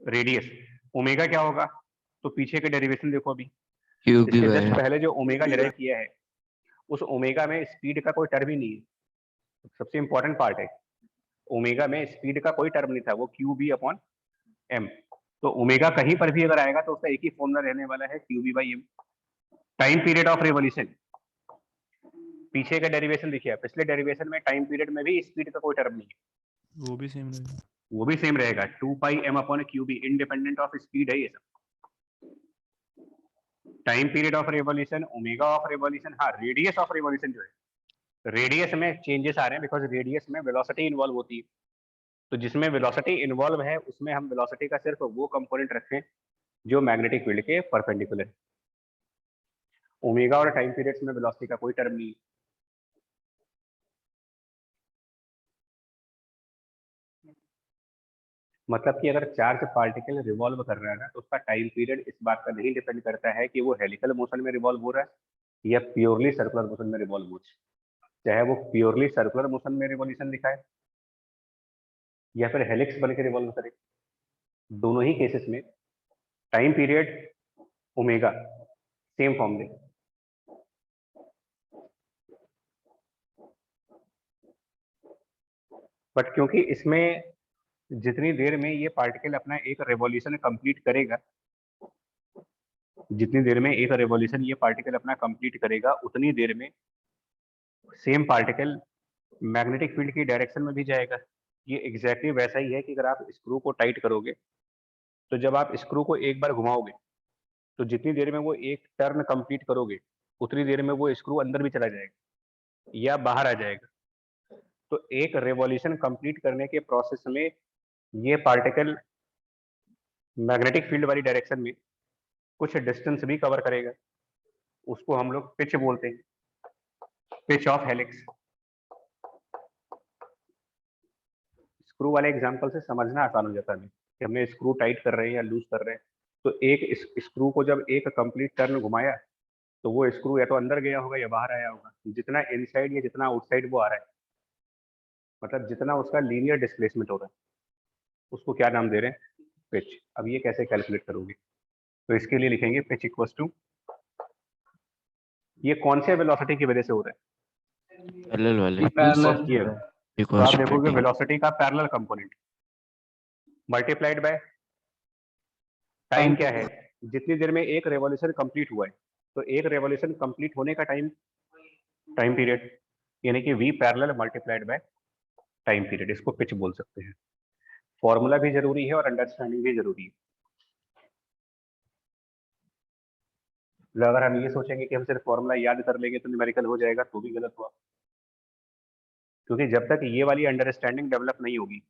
रेडियस ओमेगा क्या होगा? तो पीछे के डेरिवेशन देखो अभी, क्यूब भी इसके है। जस्ट पहले जो ओमेगा डिराइव किया है उस ओमेगा में स्पीड का कोई टर्म ही नहीं है। सबसे इंपॉर्टेंट पार्ट है, ओमेगा में स्पीड का कोई टर्म नहीं था, वो क्यू बी अपॉन एम। तो ओमेगा कहीं पर भी अगर आएगा तो उसका एक ही फॉर्मूला रहने वाला है, Q B by M. Time period of revolution, पीछे का डेरिवेशन देखिए, पिछले डेरिवेशन में टाइम पीरियड में भी स्पीड का कोई टर्म नहीं है, वो भी सेम रहेगा। वो भी सेम रहेगा, 2 pi m upon Q B, independent of speed है ये सब। Time period of revolution, omega of revolution, हाँ रेडियस ऑफ रिवॉल्यूशन जो है, रेडियस में चेंजेस आ रहे हैं बिकॉज रेडियस में वेलोसिटी इन्वॉल्व होती है। तो जिसमें वेलोसिटी इन्वॉल्व है उसमें हम वेलोसिटी का सिर्फ वो कंपोनेंट रखें जो मैग्नेटिक फील्ड के परपेंडिकुलर है। ओमेगा और टाइम पीरियड्स में वेलोसिटी का कोई टर्म नहीं है। मतलब कि अगर चार्ज पार्टिकल रिवॉल्व कर रहा है ना तो उसका टाइम पीरियड इस बात का नहीं डिपेंड करता है कि वो हेलिकल मोशन में रिवॉल्व हो रहा है या प्योरली सर्कुलर मोशन में रिवॉल्व हो रहा है। चाहे वो प्योरली सर्कुलर मोशन में रिवॉल्यूशन दिखाए या फिर हेलिक्स बन के रिवॉल्व करे, दोनों ही केसेस में time period omega same form में। बट क्योंकि इसमें जितनी देर में ये पार्टिकल अपना एक रेवोल्यूशन कंप्लीट करेगा, जितनी देर में एक रेवोल्यूशन ये पार्टिकल अपना कंप्लीट करेगा उतनी देर में सेम पार्टिकल मैग्नेटिक फील्ड की डायरेक्शन में भी जाएगा। ये एग्जैक्टली वैसा ही है कि अगर आप स्क्रू को टाइट करोगे तो जब आप स्क्रू को एक बार घुमाओगे तो जितनी देर में वो एक टर्न कंप्लीट करोगे उतनी देर में वो स्क्रू अंदर भी चला जाएगा या बाहर आ जाएगा। तो एक रेवोल्यूशन कंप्लीट करने के प्रोसेस में ये पार्टिकल मैग्नेटिक फील्ड वाली डायरेक्शन में कुछ डिस्टेंस भी कवर करेगा, उसको हम लोग पिच बोलते हैं, पिच ऑफ हेलिक्स। स्क्रू वाले एग्जांपल से समझना आसान हो जाता है कि हमने स्क्रू टाइट कर रहे हैं या लूज कर रहे हैं। तो एक स्क्रू को जब एक कंप्लीट टर्न घुमाया तो वो स्क्रू या तो अंदर गया होगा या बाहर आया होगा, जितना इनसाइड या जितना आउटसाइड वो आ रहा है, मतलब जितना उसका लीनियर डिस्प्लेसमेंट हो रहा है। उसको क्या नाम दे रहे हैं, पिच। अब ये कैसे कैलकुलेट करोगे, तो इसके लिए लिखेंगे पिच इक्वल्स टू, ये कौन से वेलोसिटी की वजह से हो रहा है, पैरेलल वाले पैरेलल ये। तो आप देखोगे वेलोसिटी का parallel component multiplied by time क्या है, जितनी देर में एक रेवोल्यूशन कंप्लीट हुआ है, तो एक रेवोल्यूशन कंप्लीट होने का टाइम पीरियड, यानी कि v parallel multiplied by time period, इसको पिच बोल सकते हैं। फॉर्मूला भी जरूरी है और अंडरस्टैंडिंग भी जरूरी है। अगर हम ये सोचेंगे कि हम सिर्फ फॉर्मूला याद कर लेंगे तो न्यूमेरिकल हो जाएगा, तो भी गलत हुआ, क्योंकि जब तक ये वाली अंडरस्टैंडिंग डेवलप नहीं होगी,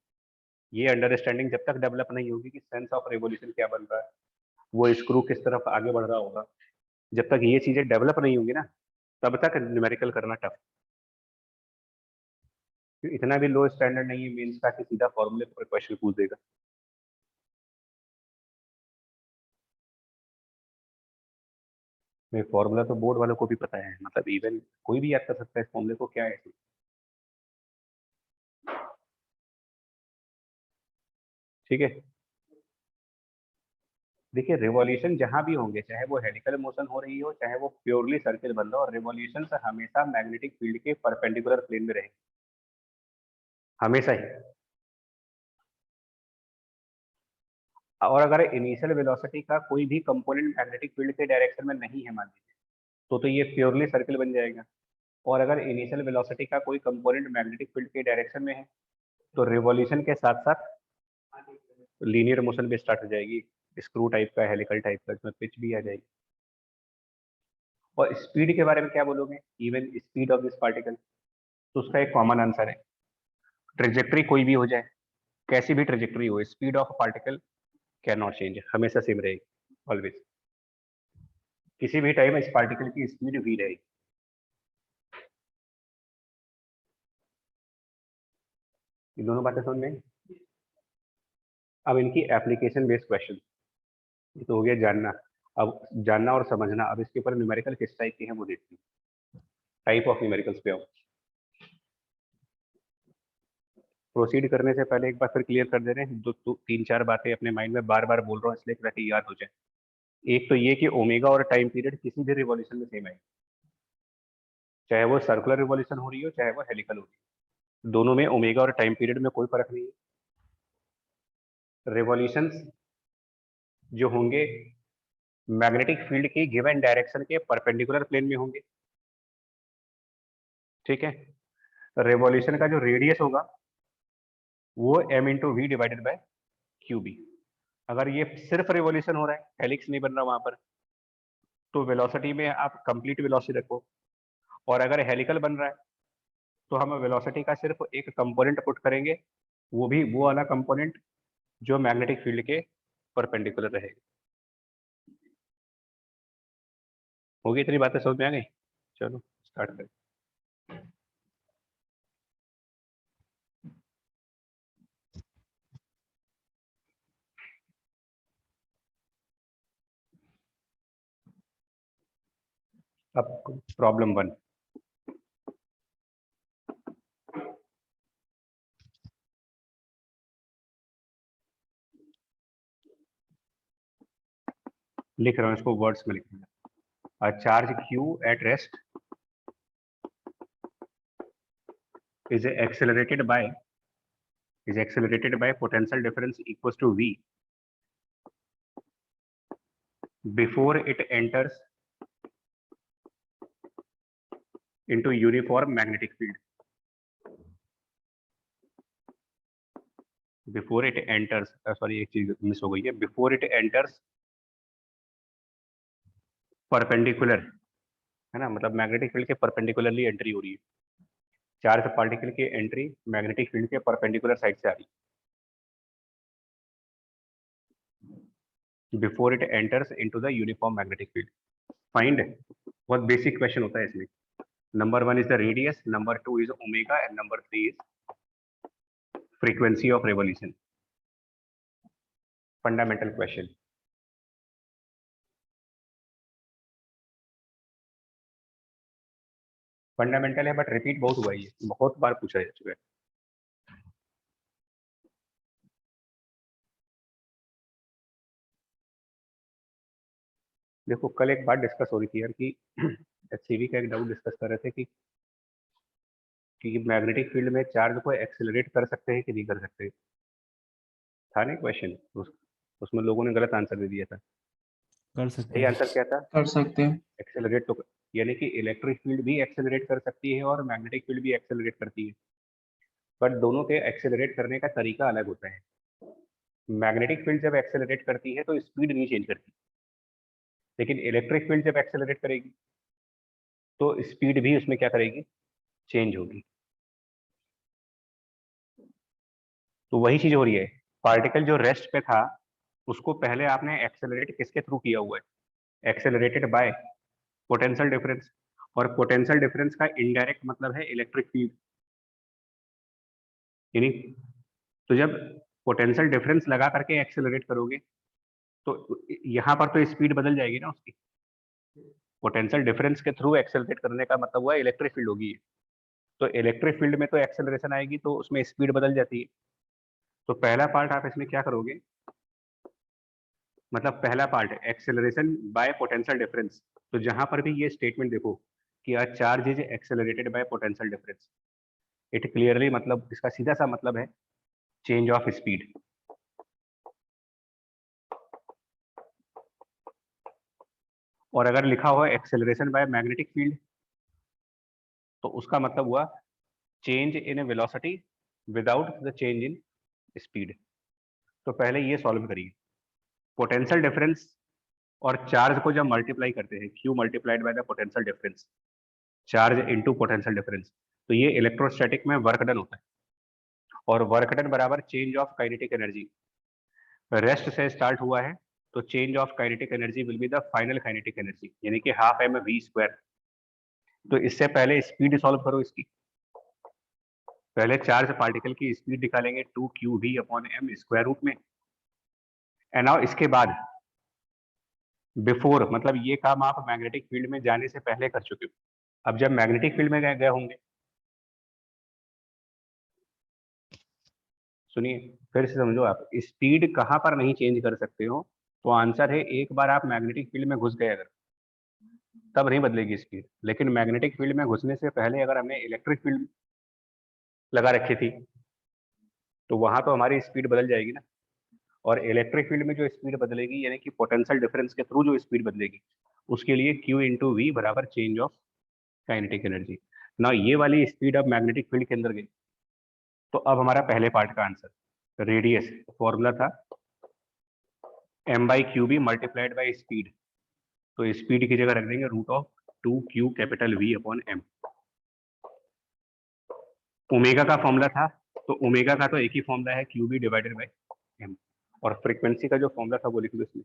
ये अंडरस्टैंडिंग जब तक डेवलप नहीं होगी कि सेंस ऑफ रेवोल्यूशन क्या बन रहा है, वो स्क्रू किस तरफ आगे बढ़ रहा होगा, जब तक ये चीजें डेवलप नहीं होंगी ना, तब तक न्यूमेरिकल करना टफ। इतना भी लो स्टैंडर्ड नहीं है मेंस का कि सीधा फॉर्मूले पर क्वेश्चन पूछ देगा। मैं फॉर्मूला तो बोर्ड वालों को भी पता है, मतलब इवन कोई भी याद कर सकता है इस फॉर्मूले को, क्या है इसमें। ठीक है, देखिए रिवॉल्यूशन जहां भी होंगे, चाहे वो हेलिकल मोशन हो रही हो, चाहे वो प्योरली सर्किल बन रहा हो, रिवॉल्यूशन हमेशा मैग्नेटिक फील्ड के परपेंडिकुलर प्लेन में रहे, हमेशा ही। और अगर इनिशियल वेलोसिटी का कोई भी कंपोनेंट मैग्नेटिक फील्ड के डायरेक्शन में नहीं है मान लीजिए, तो ये प्योरली सर्किल बन जाएगा। और अगर इनिशियल वेलोसिटी का कोई कंपोनेंट मैग्नेटिक फील्ड के डायरेक्शन में है, तो रिवॉल्यूशन के साथ साथ लीनियर मोशन भी स्टार्ट हो जाएगी, स्क्रू टाइप का, हेलिकल टाइप का, इसमें पिच भी आ जाएगी। और स्पीड के बारे में क्या बोलोगे, even speed of this particle, तो उसका एक कॉमन आंसर है, ट्रेजेक्ट्री कोई भी हो जाए, कैसी भी ट्रेजेक्ट्री हो, speed of particle can not change, हमेशा सेम रहेगी ऑलवेज, किसी भी टाइम इस पार्टिकल की स्पीड भी रहेगी। ये दोनों बातें समझ में आई? अब इनकी एप्लीकेशन बेस्ड क्वेश्चन, ये तो हो गया जानना। अब जानना और समझना, अब इसके ऊपर न्यूमेरिकल किस टाइप के हैं वो देखते हैं। टाइप ऑफ न्यूमेरिकल्स पे आओ। प्रोसीड करने से पहले एक बार फिर क्लियर कर दे रहे हैं, दो तीन चार बातें अपने माइंड में बार बार बोल रहा हूँ इसलिए ताकि याद हो जाए। एक तो ये कि ओमेगा और टाइम पीरियड किसी भी रिवॉल्यूशन में सेम आएगी, चाहे वो सर्कुलर रिवॉल्यूशन हो रही हो, चाहे वो हेलिकल हो रही हो, दोनों में ओमेगा और टाइम पीरियड में कोई फर्क नहीं है। रिवॉल्यूशंस जो होंगे मैग्नेटिक फील्ड की गिवन डायरेक्शन के परपेंडिकुलर प्लेन में होंगे। ठीक है, रिवॉल्यूशन का जो रेडियस होगा वो m into V divided by Q B. अगर ये सिर्फ रिवॉल्यूशन हो रहा है, हेलिक्स नहीं बन रहा वहां पर, तो वेलोसिटी में आप कंप्लीट वेलोसिटी रखो। और अगर हेलिकल बन रहा है तो हम वेलोसिटी का सिर्फ एक कंपोनेंट पुट करेंगे, वो भी वो वाला कंपोनेंट जो मैग्नेटिक फील्ड के परपेंडिकुलर रहेगा। होगी इतनी बातें समझ में आ गई? चलो स्टार्ट करें। अब प्रॉब्लम 1, लिख रहा हूँ इसको वर्ड्स में लिखूंगा। A charge q at rest is accelerated by potential difference equals to v before it enters into uniform magnetic field. Before it enters, sorry एक चीज मिस हो गई है, before it enters perpendicular, है ना, मतलब मैग्नेटिक फील्ड के perpendicularly entry हो रही है। चार्ज पार्टिकल की एंट्री मैग्नेटिक फील्ड के परपेंडिकुलर साइड से आ रही है, before it enters into the uniform magnetic field. Find, बहुत बेसिक क्वेश्चन होता है इसमें। Number 1 is the radius, number 2 is omega and number 3 is frequency of revolution. Fundamental question. Fundamental है but repeat बहुत हुआ है, ये बहुत बार पूछा जा चुका है। देखो कल एक बात डिस्कस हो रही थी यार कि एचसीवी का एक डाउट डिस्कस कर रहे थे कि मैग्नेटिक फील्ड में चार्ज को एक्सेलरेट कर सकते हैं कि नहीं कर सकते। था नहीं क्वेश्चन उसमें लोगों ने गलत आंसर दे दिया था। कर सकते सही हैं। आंसर क्या था? कर सकते हैं। एक्सेलरेट तो यानी कि इलेक्ट्रिक फील्ड भी एक्सेलरेट कर सकती है और मैग्नेटिक फील्ड भी एक्सेलरेट करती है, बट दोनों के एक्सेलरेट करने का तरीका अलग होता है। मैग्नेटिक फील्ड जब एक्सेलरेट करती है तो स्पीड नहीं चेंज करती, लेकिन इलेक्ट्रिक फील्ड जब एक्सेलरेट करेगी तो स्पीड भी उसमें क्या करेगी, चेंज होगी। तो वही चीज हो रही है, पार्टिकल जो रेस्ट पे था उसको पहले आपने एक्सेलरेट किसके थ्रू किया हुआ है, एक्सेलरेटेड बाय पोटेंशियल डिफरेंस, और पोटेंशियल डिफरेंस का इनडायरेक्ट मतलब है इलेक्ट्रिक फील्ड। यानी तो जब पोटेंशियल डिफरेंस लगा करके एक्सेलरेट करोगे तो यहाँ पर तो स्पीड बदल जाएगी ना उसकी। पोटेंशियल डिफरेंस के थ्रू एक्सेलरेट करने का मतलब हुआ इलेक्ट्रिक फील्ड होगी, तो इलेक्ट्रिक फील्ड में तो एक्सेलरेशन आएगी तो उसमें स्पीड बदल जाती है। तो पहला पार्ट आप इसमें क्या करोगे, मतलब पहला part acceleration bye potential difference, तो जहां पर भी ये स्टेटमेंट देखो कि a charge is accelerated bye potential difference, it clearly मतलब इसका सीधा सा मतलब है चेंज ऑफ स्पीड। और अगर लिखा हुआ एक्सेलरेशन बाय मैग्नेटिक फील्ड तो उसका मतलब हुआ change in velocity without the change in speed. तो पहले ये सॉल्व करिए, पोटेंशियल डिफरेंस और चार्ज को जब मल्टीप्लाई करते हैं Q multiplied by the potential difference, charge into potential difference, तो ये इलेक्ट्रोस्टैटिक में वर्क डन होता है, और वर्क डन बराबर change of kinetic energy. Rest से स्टार्ट हुआ है तो change of kinetic energy will be the final kinetic energy, यानी कि हाफ एम वी स्क्वायर। तो इससे पहले स्पीड सॉल्व करो इसकी, पहले चार्ज पार्टिकल की स्पीड निकालेंगे 2qv upon m square root में, एंड नाउ इसके बाद बिफोर मतलब ये काम आप मैग्नेटिक फील्ड में जाने से पहले कर चुके हो। अब जब मैग्नेटिक फील्ड में गए होंगे, सुनिए फिर से समझो, आप स्पीड कहाँ पर नहीं चेंज कर सकते हो, तो आंसर है एक बार आप मैग्नेटिक फील्ड में घुस गए अगर, तब नहीं बदलेगी स्पीड। लेकिन मैग्नेटिक फील्ड में घुसने से पहले अगर हमने इलेक्ट्रिक फील्ड लगा रखी थी तो वहां तो हमारी स्पीड बदल जाएगी ना। और इलेक्ट्रिक फील्ड में जो स्पीड बदलेगी यानी कि पोटेंशियल डिफरेंस के थ्रू जो स्पीड बदलेगी उसके लिए Q इंटू वी बराबर चेंज ऑफ काइनेटिक एनर्जी ना। ये वाली स्पीड अब मैग्नेटिक फील्ड के अंदर गई। तो अब हमारा पहले पार्ट का आंसर, रेडियस फॉर्मूला था m by Q B multiplied by speed, तो स्पीड की जगह रख देंगे root of 2q capital V upon m। Omega का फॉर्मूला था, तो ओमेगा का तो एक ही फॉर्मूला है Q B divided by m, और फ्रीक्वेंसी का जो फॉर्मूला था वो लिख दो इसमें।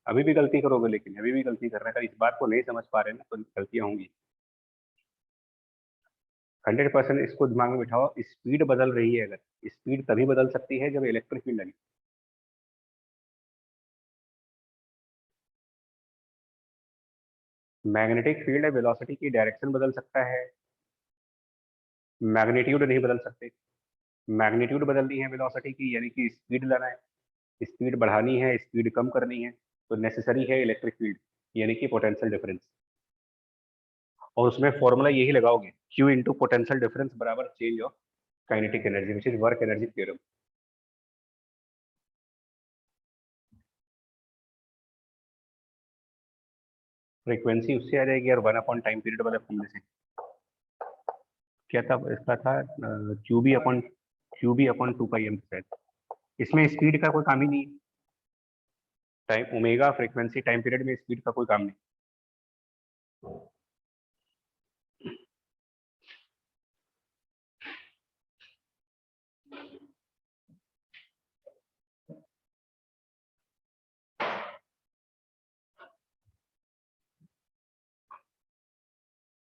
अभी भी गलती करोगे, लेकिन अभी भी गलती कर रहे हैं, इस बात को नहीं समझ पा रहे ना तो गलतियां होंगी। 100% इसको दिमाग में बिठाओ, स्पीड बदल रही है, अगर स्पीड तभी बदल सकती है जब इलेक्ट्रिक फील्ड लगे। मैग्नेटिक फील्ड है, वेलोसिटी की डायरेक्शन बदल सकता है, मैग्नीट्यूड नहीं बदल सकते। मैग्नीट्यूड बदलनी है वेलोसिटी की यानी कि स्पीड लाना है, स्पीड बढ़ानी है, स्पीड कम करनी है, तो नेसेसरी है इलेक्ट्रिक फील्ड यानी कि पोटेंशियल डिफरेंस। और उसमें फॉर्मूला यही लगाओगे, Q इंटू पोटेंशियल डिफरेंस बराबर change of kinetic energy which is work energy theorem. Frequency उससे आ जाएगी और 1 अपॉन टाइम पीरियड वाले फॉर्मूले से। क्या था इसका, था क्यू बी अपॉन 2 पाई m शायद। इसमें स्पीड का कोई काम ही नहीं है, time omega frequency time period में स्पीड का कोई काम नहीं।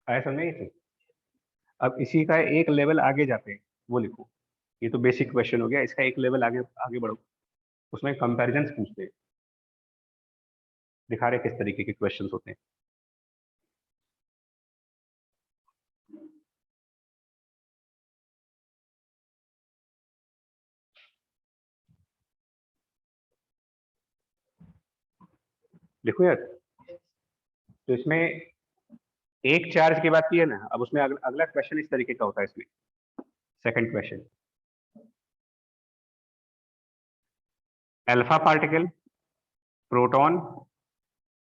आया समझ में ये? अब इसी का एक लेवल आगे जाते हैं, वो लिखो। ये तो बेसिक क्वेश्चन हो गया, इसका एक लेवल आगे आगे बढ़ो, उसमें कंपैरिजन पूछते हैं, दिखा रहे किस तरीके के क्वेश्चंस होते हैं। देखो यार, तो इसमें एक चार्ज की बात की है ना, अब उसमें अगला क्वेश्चन इस तरीके का होता है इसमें, second question, alpha particle proton,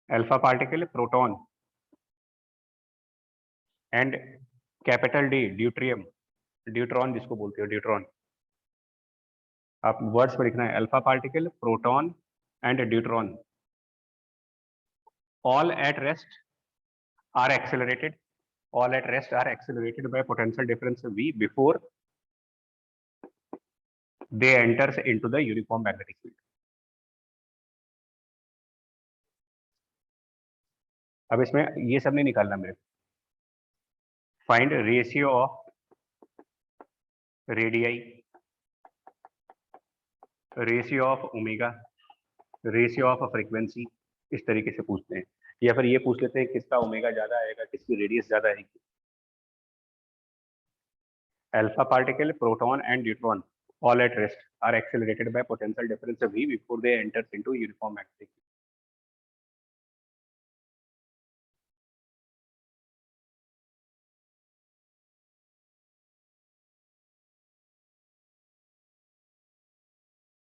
alpha particle proton and capital D deuterium, deuteron जिसको बोलते हो ड्यूट्रॉन, आप वर्ड्स पर लिखना है, alpha particle proton and deuteron all at rest are accelerated, all at rest are accelerated by potential difference V before they enters into the uniform magnetic field. अब इसमें ये सब नहीं निकालना मेरे को, find ratio of radii, ratio of omega, ratio of frequency, इस तरीके से पूछते हैं, या फिर ये पूछ लेते हैं किसका ओमेगा ज्यादा आएगा, किसकी रेडियस ज्यादा आएगी। Alpha particle proton and neutron all at rest are accelerated by potential difference V before they enters into uniform magnetic field.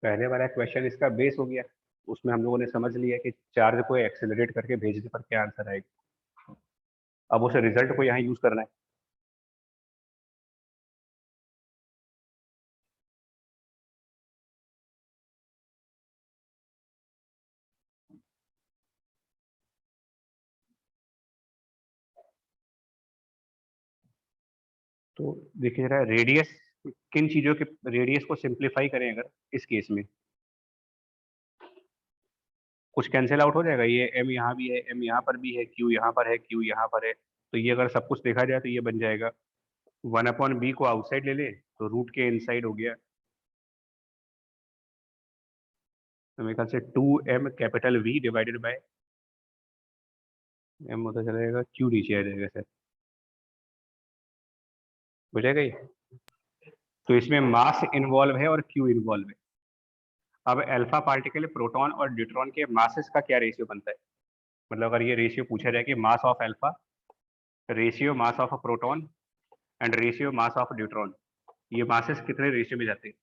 पहले वाला क्वेश्चन इसका बेस हो गया, उसमें हम लोगों ने समझ लिया कि चार्ज को एक्सेलरेट करके भेजने पर क्या आंसर आएगा। अब उस रिजल्ट को यहाँ यूज करना है। तो देखिए जरा रेडियस, किन चीजों के रेडियस को सिंप्लीफाई करें अगर इस केस में, कुछ कैंसिल आउट हो जाएगा, ये m यहाँ भी है, m यहाँ पर भी है, q यहाँ पर है, q यहाँ पर है, तो ये अगर सब कुछ देखा जाए तो ये बन जाएगा 1/b को आउटसाइड ले ले तो रूट के इनसाइड हो गया, तो मेरे ख्याल से 2m capital V divided by m होता चला जाएगा, q नीचे आ जाएगा सर, हो जाएगा ये। तो इसमें मास इन्वॉल्व है और q इन्वॉल्व है। अब अल्फा पार्टिकल प्रोटॉन और न्यूट्रॉन के मासेस का क्या रेशियो बनता है, मतलब अगर ये रेशियो पूछा जाए कि mass of alpha ratio mass of proton and ratio mass of neutron, ये मासेस कितने रेशियो में जाते हैं?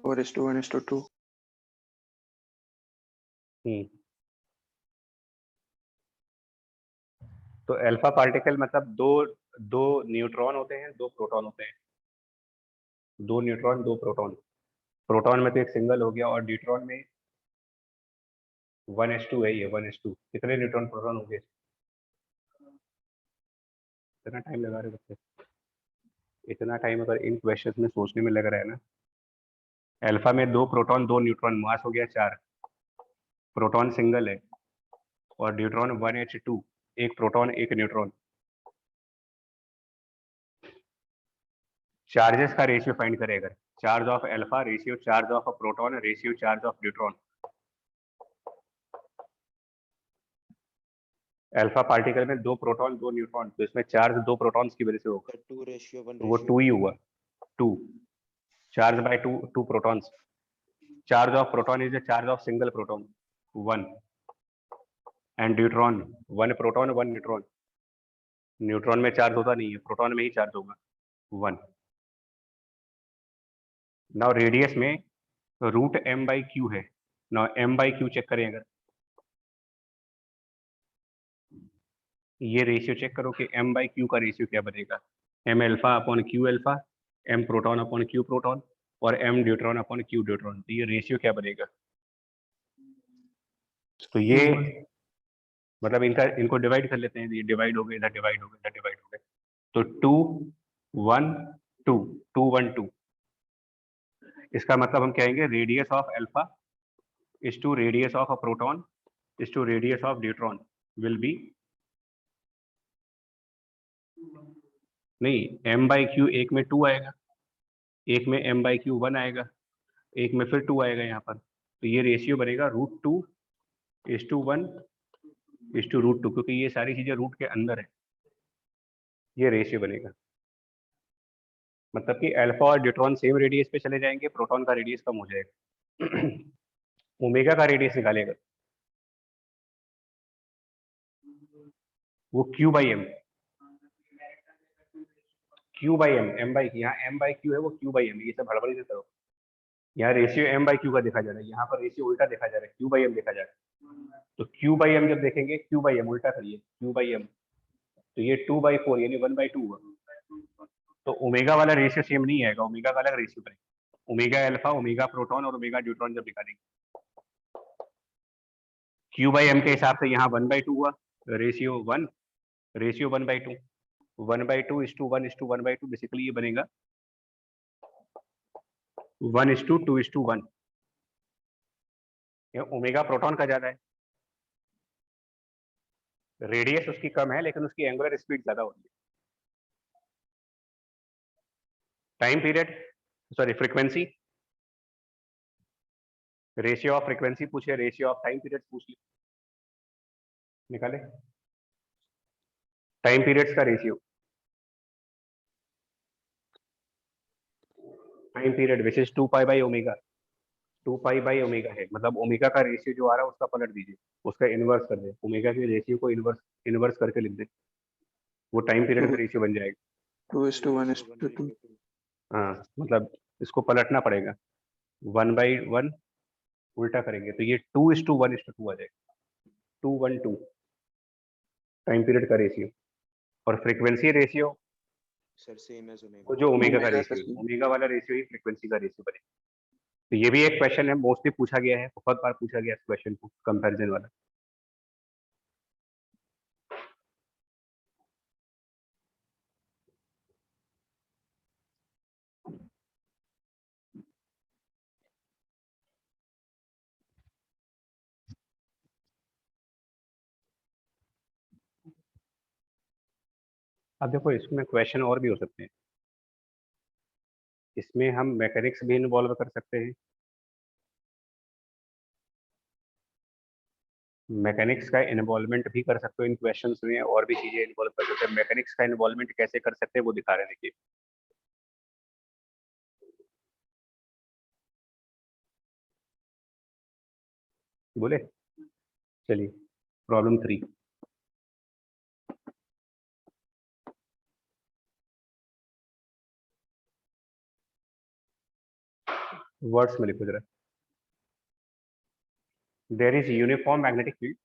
4:1:2। तो अल्फा पार्टिकल मतलब दो न्यूट्रॉन होते हैं, दो प्रोटॉन होते हैं, दो न्यूट्रॉन दो प्रोटॉन, प्रोटॉन में तो एक सिंगल हो गया, और न्यूट्रॉन में 1s2 है, ये 1s2, कितने न्यूट्रॉन प्रोटॉन हो गए? इतना टाइम लगा रहे बच्चे, इतना टाइम अगर इन क्वेश्चंस में सोचने में लग रहा है ना। अल्फा में दो प्रोटॉन दो न्यूट्रॉन, मास हो गया 4, प्रोटॉन सिंगल है, और न्यूट्रॉन 1h2, एक प्रोटॉन एक न्यूट्रॉन। चार्जेस का रेशियो फाइंड करेगा, charge of alpha ratio charge of proton ratio charge of neutron. Alpha particle में दो प्रोटॉन दो न्यूट्रॉन, तो इसमें चार्ज दो प्रोटॉन्स की वजह से होगा, 2:1 तो वो 2 ही हुआ, 2 charge by 2 protons. Charge of proton is the charge of single proton 1, and neutron 1 proton 1 neutron, neutron में चार्ज होता नहीं है, प्रोटॉन में ही चार्ज होगा 1। नाउ रेडियस में रूट m/q है, नाउ m/q चेक करें अगर, ये रेशियो चेक करो कि m/q का रेशियो क्या बनेगा, m alpha upon q alpha, m proton upon q proton, और m neutron upon q neutron, तो ये रेशियो क्या बनेगा? तो ये मतलब इनको डिवाइड कर लेते हैं, ये डिवाइड हो गए, इधर डिवाइड हो गए, इधर डिवाइड हो गए, तो 2 1 2 2 1 2, इसका मतलब हम कहेंगे radius of alpha is to radius of a proton is to radius of neutron will be, नहीं m/q एक में 2 आएगा, एक में m/q 1 आएगा, एक में फिर 2 आएगा यहाँ पर, तो ये रेशियो बनेगा √2:1 √2, क्योंकि ये सारी चीजें रूट के अंदर है, ये रेशियो बनेगा। मतलब कि अल्फा और न्यूट्रॉन सेम रेडियस पे चले जाएंगे, प्रोटॉन का रेडियस कम हो जाएगा। ओमेगा का रेडियस निकालेगा, वो Q by M, Q by M, M by, यहाँ एम बाई क्यू है, वो क्यू बाई एम, ये सब हड़बड़ी से करो। यहाँ रेशियो एम बाई क्यू का देखा जा रहा है, यहाँ पर रेशियो उल्टा देखा जा रहा है, क्यू बाई एम देखा जा रहा है। तो क्यू बाई एम जब देखेंगे, क्यू बाई एम उल्टा करिए, क्यू बाई एम, तो ये 2/4 यानी 1/2 हुआ। तो ओमेगा वाला रेशियो सेम नहीं आएगा, ओमेगा का अलग रेशियो करेंगे, ओमेगा अल्फा, ओमेगा प्रोटॉन और ओमेगा न्यूट्रॉन जब निकालेंगे, क्यू बाई एम के हिसाब से यहाँ 1/2 हुआ, ratio 1, ratio 1/2, 1/2 is to 1 is to 1/2, basically ये बनेगा 1:2:1। ओमेगा प्रोटॉन का ज्यादा है, रेडियस उसकी कम है, लेकिन उसकी एंगुलर स्पीड ज्यादा होती है। Time period, sorry frequency, ratio of frequency पूछे, रेशियो ऑफ टाइम पीरियड पूछ लिया, निकाले टाइम पीरियड्स का ratio, time period which is 2 pi by omega, 2 pi by omega है, मतलब ओमेगा का रेशियो जो आ रहा है उसका पलट दीजिए, उसका इनवर्स कर दे, ओमेगा के रेशियो को इनवर्स करके लिख दे, वो टाइम पीरियड का रेशियो बन जाएगा 2:1:2. हाँ, मतलब इसको पलटना पड़ेगा, 1/1 उल्टा करेंगे तो ये 2:1:2 आ जाएगा, 2:1:2 टाइम पीरियड का रेशियो। और frequency ratio sir same as वो जो ओमेगा का ओमेगा का रेशियो, same। ओमेगा वाला रेशियो ही फ्रीक्वेंसी का रेशियो बनेगा। तो ये भी एक क्वेश्चन है, मोस्टली पूछा गया है, बहुत बार पूछा गया इस क्वेश्चन को, कंपैरिजन वाला। अब देखो इसमें क्वेश्चन और भी हो सकते हैं, इसमें हम मैकेनिक्स भी इन्वॉल्व कर सकते हैं, मैकेनिक्स का इन्वॉल्वमेंट भी कर सकते हो इन क्वेश्चंस में, और भी चीजें इन्वॉल्व कर सकते हैं। मैकेनिक्स का इन्वॉल्वमेंट कैसे कर सकते हैं वो दिखा रहे हैं, देखिए बोले, चलिए प्रॉब्लम 3, वर्ड्स में लिखो जरा। There is uniform magnetic field,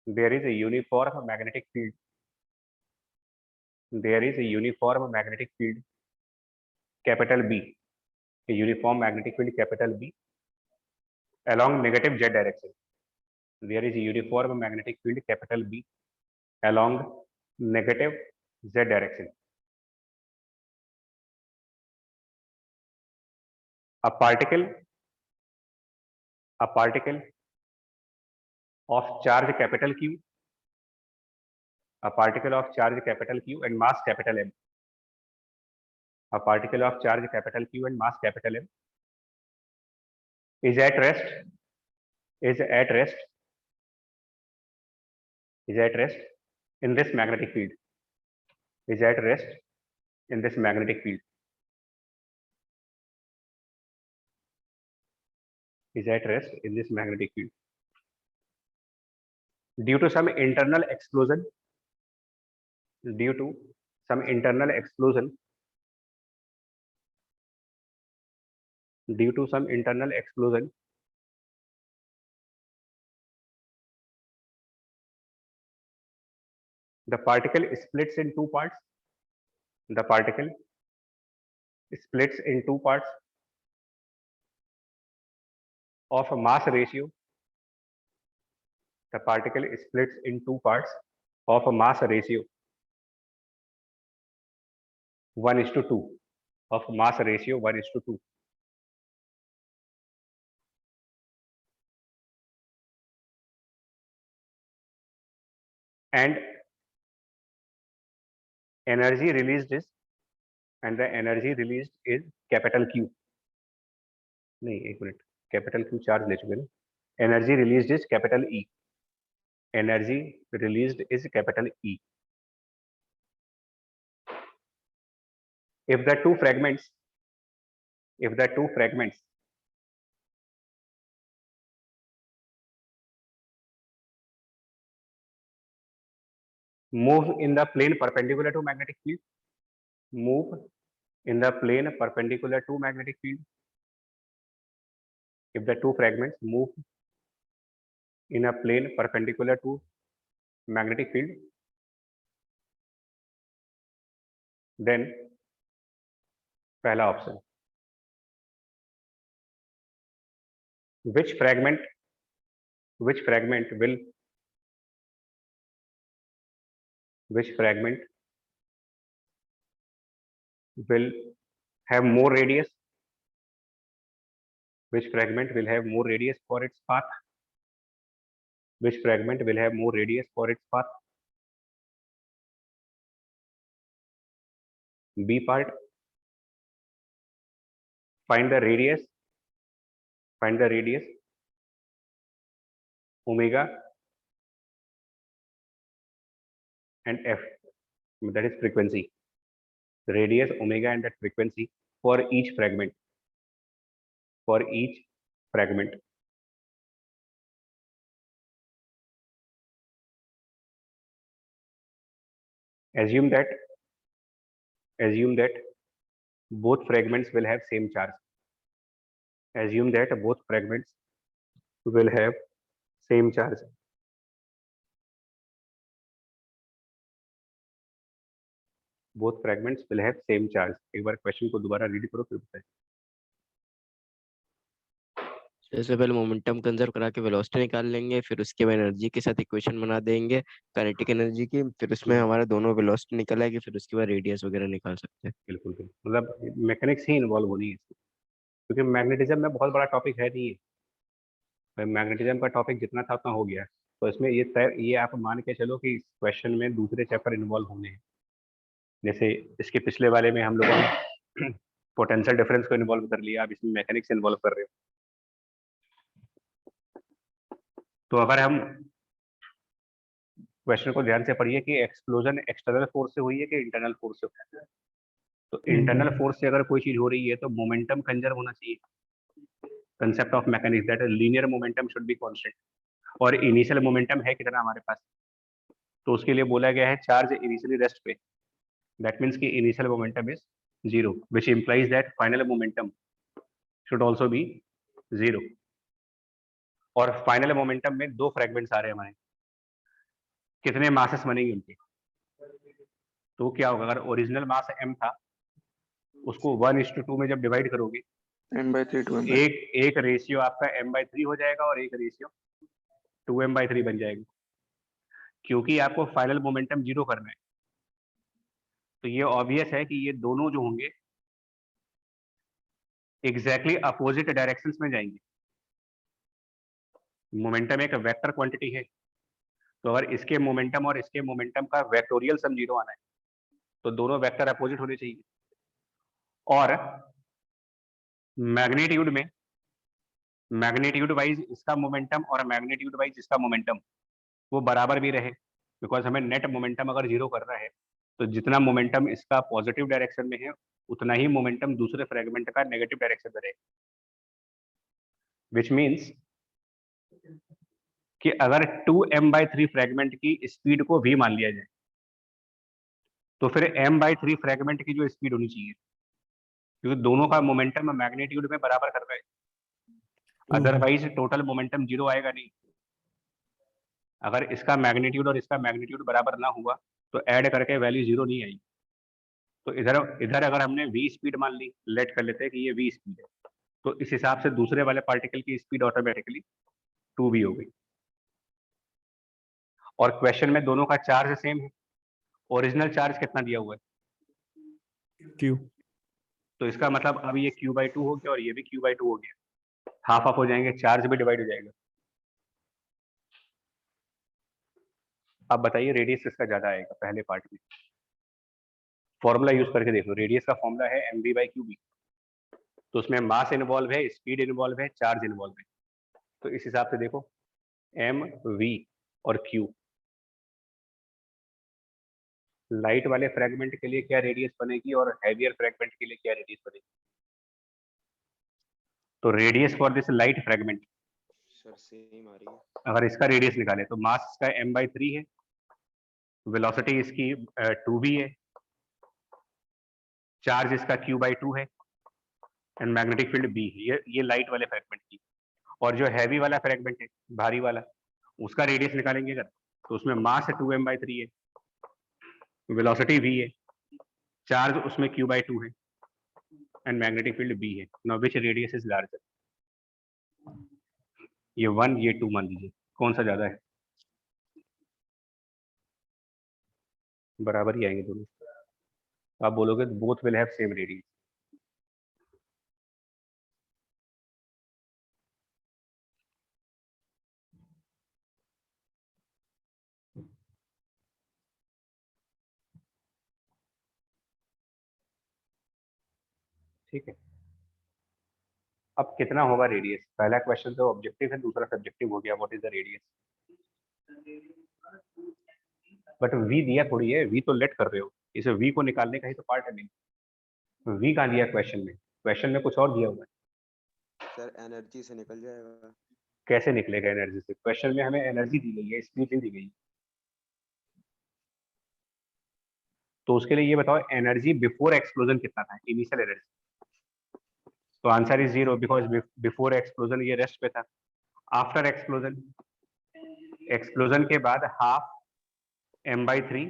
there is a uniform magnetic field, there is a uniform magnetic field capital B, a uniform magnetic field capital B along negative z direction, there is a uniform magnetic field capital B along negative z direction. A particle of charge capital Q, a particle of charge capital Q and mass capital M, a particle of charge capital Q and mass capital M is at rest, is at rest, is at rest in this magnetic field, is at rest in this magnetic field, is at rest in this magnetic field. Due to some internal explosion, due to some internal explosion, due to some internal explosion, the particle splits in two parts, the particle splits in two parts of a mass ratio, the particle splits in two parts of a mass ratio 1:2, of mass ratio 1:2. And energy released is, and the energy released is capital Q. नहीं एक minute, capital Q charge ले चुके ना, energy released is capital E, energy released is capital E. If the two fragments move in the plane perpendicular to magnetic field, move in the plane perpendicular to magnetic field. If the two fragments move in a plane perpendicular to magnetic field, then पहला option. Which fragment will have more radius? Which fragment will have more radius for its path? Which fragment will have more radius for its path? B part. Find the radius omega and f, that is frequency. Radius omega and that frequency for each fragment. Assume that both fragments will have same charge. Assume that both fragments will have same charge. Both fragments will have same charge. एक बार question को दोबारा read करो फिर बताएं. जैसे पहले momentum conserve करा के वेलोसिटी निकाल लेंगे, फिर उसके बाद एनर्जी के साथ इक्वेशन बना देंगे काइनेटिक एनर्जी की, फिर उसमें हमारा दोनों वेलोसिटी निकल आएगी, फिर उसके बाद रेडियस वगैरह निकाल सकते हैं. बिल्कुल मतलब मैकेनिक्स ही इन्वॉल्व होनी है इसमें, क्योंकि मैग्नेटिज्म में बहुत बड़ा टॉपिक है नहीं है. मैग्नेटिज्म का टॉपिक जितना था उतना हो गया. तो इसमें ये आप मान के चलो कि क्वेश्चन में दूसरे चैप्टर इन्वॉल्व होने हैं. जैसे इसके पिछले वाले में हम लोगों ने पोटेंशियल डिफरेंस को इन्वॉल्व कर लिया, अब इसमें मैकेनिक्स इन्वॉल्व कर रहे हो. तो अगर हम क्वेश्चन को ध्यान से पढ़िए कि एक्सप्लोजन एक्सटर्नल फोर्स से हुई है कि इंटरनल फोर्स से हुई है. तो इंटरनल फोर्स से अगर कोई चीज हो रही है तो मोमेंटम कंजर्व होना चाहिए. Concept of mechanics that linear momentum should be constant. और इनिशियल मोमेंटम है कितना हमारे पास, तो उसके लिए बोला गया है चार्ज इनिशियली रेस्ट पे. दैट मीन्स कि initial momentum is 0, which implies that final momentum should also be 0. और फाइनल मोमेंटम में दो फ्रेगमेंट्स आ रहे हैं हमारे, कितने मासेस बनेंगे उनके. तो क्या होगा, अगर ओरिजिनल मास m था उसको 1:2 में जब डिवाइड करोगे m/3 to m/3. एक रेशियो आपका m/3 हो जाएगा और एक रेशियो 2m/3 बन जाएगा, क्योंकि आपको फाइनल मोमेंटम 0 करना है. तो ये ऑब्वियस है कि ये दोनों जो होंगे एग्जैक्टली अपोजिट डायरेक्शंस में जाएंगे. मोमेंटम एक वेक्टर क्वांटिटी है, तो अगर इसके मोमेंटम और इसके मोमेंटम का वेक्टोरियल सम 0 आना है तो दोनों वेक्टर अपोजिट होने चाहिए. और मैग्नीट्यूड में मैग्नीट्यूड वाइज इसका मोमेंटम और मैग्नीट्यूड वाइज इसका मोमेंटम वो बराबर भी रहे, बिकॉज हमें नेट मोमेंटम अगर 0 करना है तो जितना मोमेंटम इसका पॉजिटिव डायरेक्शन में है उतना ही मोमेंटम दूसरे फ्रेगमेंट का नेगेटिव डायरेक्शन में रहेगा. विच मीन्स कि अगर 2m/3 फ्रेगमेंट की स्पीड को v मान लिया जाए तो फिर m/3 फ्रेगमेंट की जो स्पीड होनी चाहिए, क्योंकि दोनों का मोमेंटम मैग्नीट्यूड में बराबर कर रहा है, अदरवाइज टोटल मोमेंटम 0 आएगा नहीं. अगर इसका मैग्नीट्यूड और इसका मैग्नीट्यूड बराबर ना हुआ तो ऐड करके वैल्यू 0 नहीं आई. तो इधर अगर हमने v स्पीड मान ली, लेट कर लेते हैं कि ये v स्पीड है, तो इस हिसाब से दूसरे वाले पार्टिकल की स्पीड ऑटोमेटिकली 2v हो गई. और क्वेश्चन में दोनों का चार्ज सेम है. ओरिजिनल चार्ज कितना दिया हुआ है, Q. तो इसका मतलब अब ये q/2 हो गया और ये भी q/2 हो गया. हाफ ऑफ हो जाएंगे, चार्ज भी डिवाइड हो जाएगा. अब बताइए रेडियस किसका ज्यादा आएगा पहले पार्ट में. फॉर्मूला यूज करके देख लो. रेडियस का फॉर्मूला है mv/qb. तो उसमें मास इन्वॉल्व है, स्पीड इन्वॉल्व है, चार्ज इन्वॉल्व है. तो इस हिसाब से देखो mv और q. लाइट वाले फ्रेगमेंट के लिए क्या रेडियस बनेगी और हैवियर फ्रेगमेंट के लिए क्या रेडियस बनेगी. तो radius for this light fragment, sir same आ रही है. अगर इसका रेडियस निकाले तो मास इसका m/3 है, वेलोसिटी इसकी 2v है, चार्ज इसका q/2 है एंड मैग्नेटिक फील्ड b है। ये लाइट वाले फ्रैगमेंट की। और जो हैवी वाला फ्रैगमेंट है, भारी वाला, उसका रेडियस निकालेंगे अगर, तो उसमें मास 2m/3 है, वेलोसिटी v है, चार्ज उसमें q/2 है एंड मैग्नेटिक फील्ड b है। Now which radius is larger? ये 1, ये 2 मान लीजिए, कौन सा ज्यादा है? बराबर ही आएंगे दोनों। आप बोलोगे both will have same radius. ठीक है, अब कितना होगा रेडियस? पहला क्वेश्चन तो ऑब्जेक्टिव है, दूसरा सब्जेक्टिव हो गया। What is the radius? But v दिया थोड़ी है, v तो लेट कर रहे हो, इसे v को निकालने का ही तो पार्ट है। नहीं, v कहाँ दिया क्वेश्चन में? क्वेश्चन में कुछ और दिया हुआ है। सर एनर्जी से निकल जाएगा। कैसे निकलेगा एनर्जी से? क्वेश्चन में हमें एनर्जी दी गई है, स्पीड नहीं दी गई। तो उसके लिए ये बताओ, एनर्जी बिफोर एक्सप्लोजन कितना था, इनिशियल एनर्जी? तो answer is 0 because before explosion ये रेस्ट पे था। आफ्टर एक्सप्लोजन, एक्सप्लोजन के बाद हाफ m/3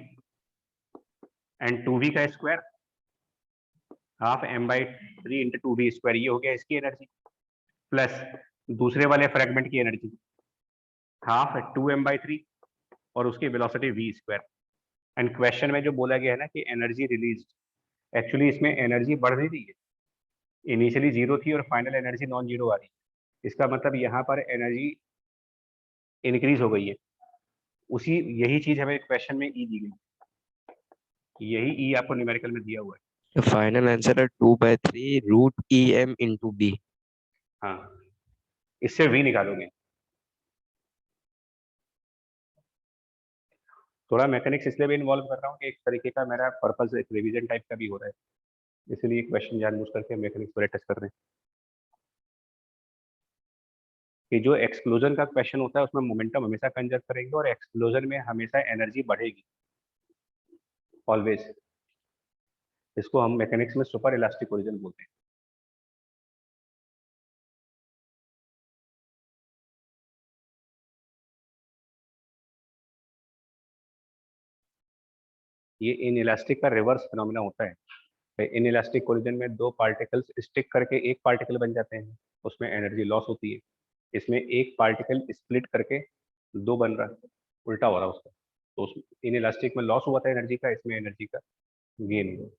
एंड 2v का square, half m/3 into 2v square, ये हो गया इसकी एनर्जी, प्लस दूसरे वाले फ्रैगमेंट की एनर्जी हाफ 2m/3 और उसकी velocity v square. And question में जो बोला गया है ना कि एनर्जी रिलीज, एक्चुअली इसमें एनर्जी बढ़ नहीं रही है, इनिशियली 0 थी और फाइनल एनर्जी नॉन जीरो आ रही है। इसका मतलब यहाँ पर एनर्जी इंक्रीज हो गई है। उसी यही चीज हमें क्वेश्चन में ई दी गई, यही ई आपको न्यूमेरिकल में दिया हुआ है। फाइनल आंसर है 2/3 √EM into B। हाँ, इससे वी निकालोगे। थोड़ा मैकेनिक्स इसलिए भी इन्वॉल्व कर रहा हूँ कि एक तरीके का मेरा पर्पस एक रिवीजन टाइप का भी हो रहा है, इसलिए क्वेश्चन जानबूझ करके मैकेनिक्स पर टच कर रहे हैं। कि जो एक्सप्लोजन का क्वेश्चन होता है उसमें मोमेंटम हमेशा कंजर्व करेंगे और एक्सप्लोजन में हमेशा एनर्जी बढ़ेगी ऑलवेज। इसको हम मैकेनिक्स में सुपर इलास्टिक ओरिजिन बोलते हैं। ये इन इलास्टिक का रिवर्स फिनोमेना होता है। इन इलास्टिक कोलिजन में दो पार्टिकल्स स्टिक करके एक पार्टिकल बन जाते हैं, उसमें एनर्जी लॉस होती है। इसमें एक पार्टिकल स्प्लिट करके दो बन रहा है, उल्टा हो रहा है उसका। तो इन इलास्टिक में लॉस हुआ था एनर्जी का, इसमें एनर्जी का गेन हुआ।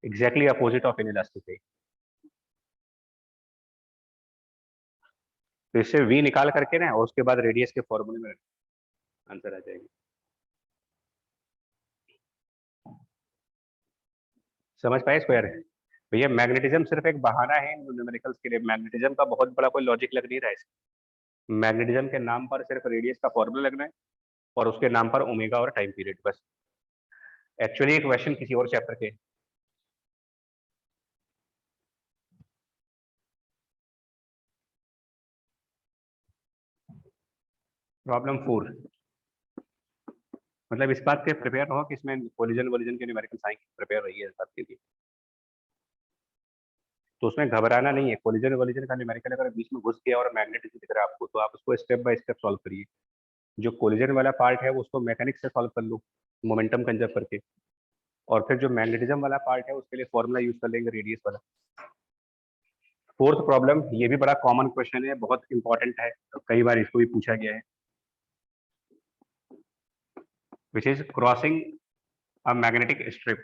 Exactly opposite of in elastic है। तो इससे वी निकाल करके ना, और उसके बाद रेडियस के फॉर्मूले में आंसर आ जाएगी। समझ पाए इसको यार? भैया मैग्नेटिज्म सिर्फ एक बहाना है न्यूमेरिकल्स के लिए। मैग्नेटिज्म का बहुत बड़ा कोई लॉजिक लग नहीं रहा है इसमें। मैग्नेटिज्म के नाम पर सिर्फ रेडियस का फॉर्मूला लगना है और उसके नाम पर ओमेगा और टाइम पीरियड, बस। एक्चुअली एक क्वेश्चन किसी और चैप्टर के। प्रॉब्लम 4, मतलब इस बात के प्रिपेयर रहो कि इसमें कोलिजन वोलिजन के न्यूमेरिकल साइन प्रिपेयर रही है इस बात के लिए। तो उसमें घबराना नहीं है। कोलिजन वोलिजन का न्यूमेरिकल अगर बीच में घुस गया और मैग्नेटिज्म दिख रहा है आपको, तो आप उसको स्टेप बाय स्टेप सॉल्व करिए। जो कोलिजन वाला पार्ट है उसको मैकेनिक्स से सॉल्व कर लो, मोमेंटम कंजर्व करके। और फिर जो मैग्नेटिज्म वाला पार्ट है उसके लिए फॉर्मूला यूज कर लेंगे रेडियस वाला। फोर्थ प्रॉब्लम, ये भी बड़ा कॉमन क्वेश्चन है, बहुत इंपॉर्टेंट है, कई बार इसको भी पूछा गया है, which is crossing a magnetic strip।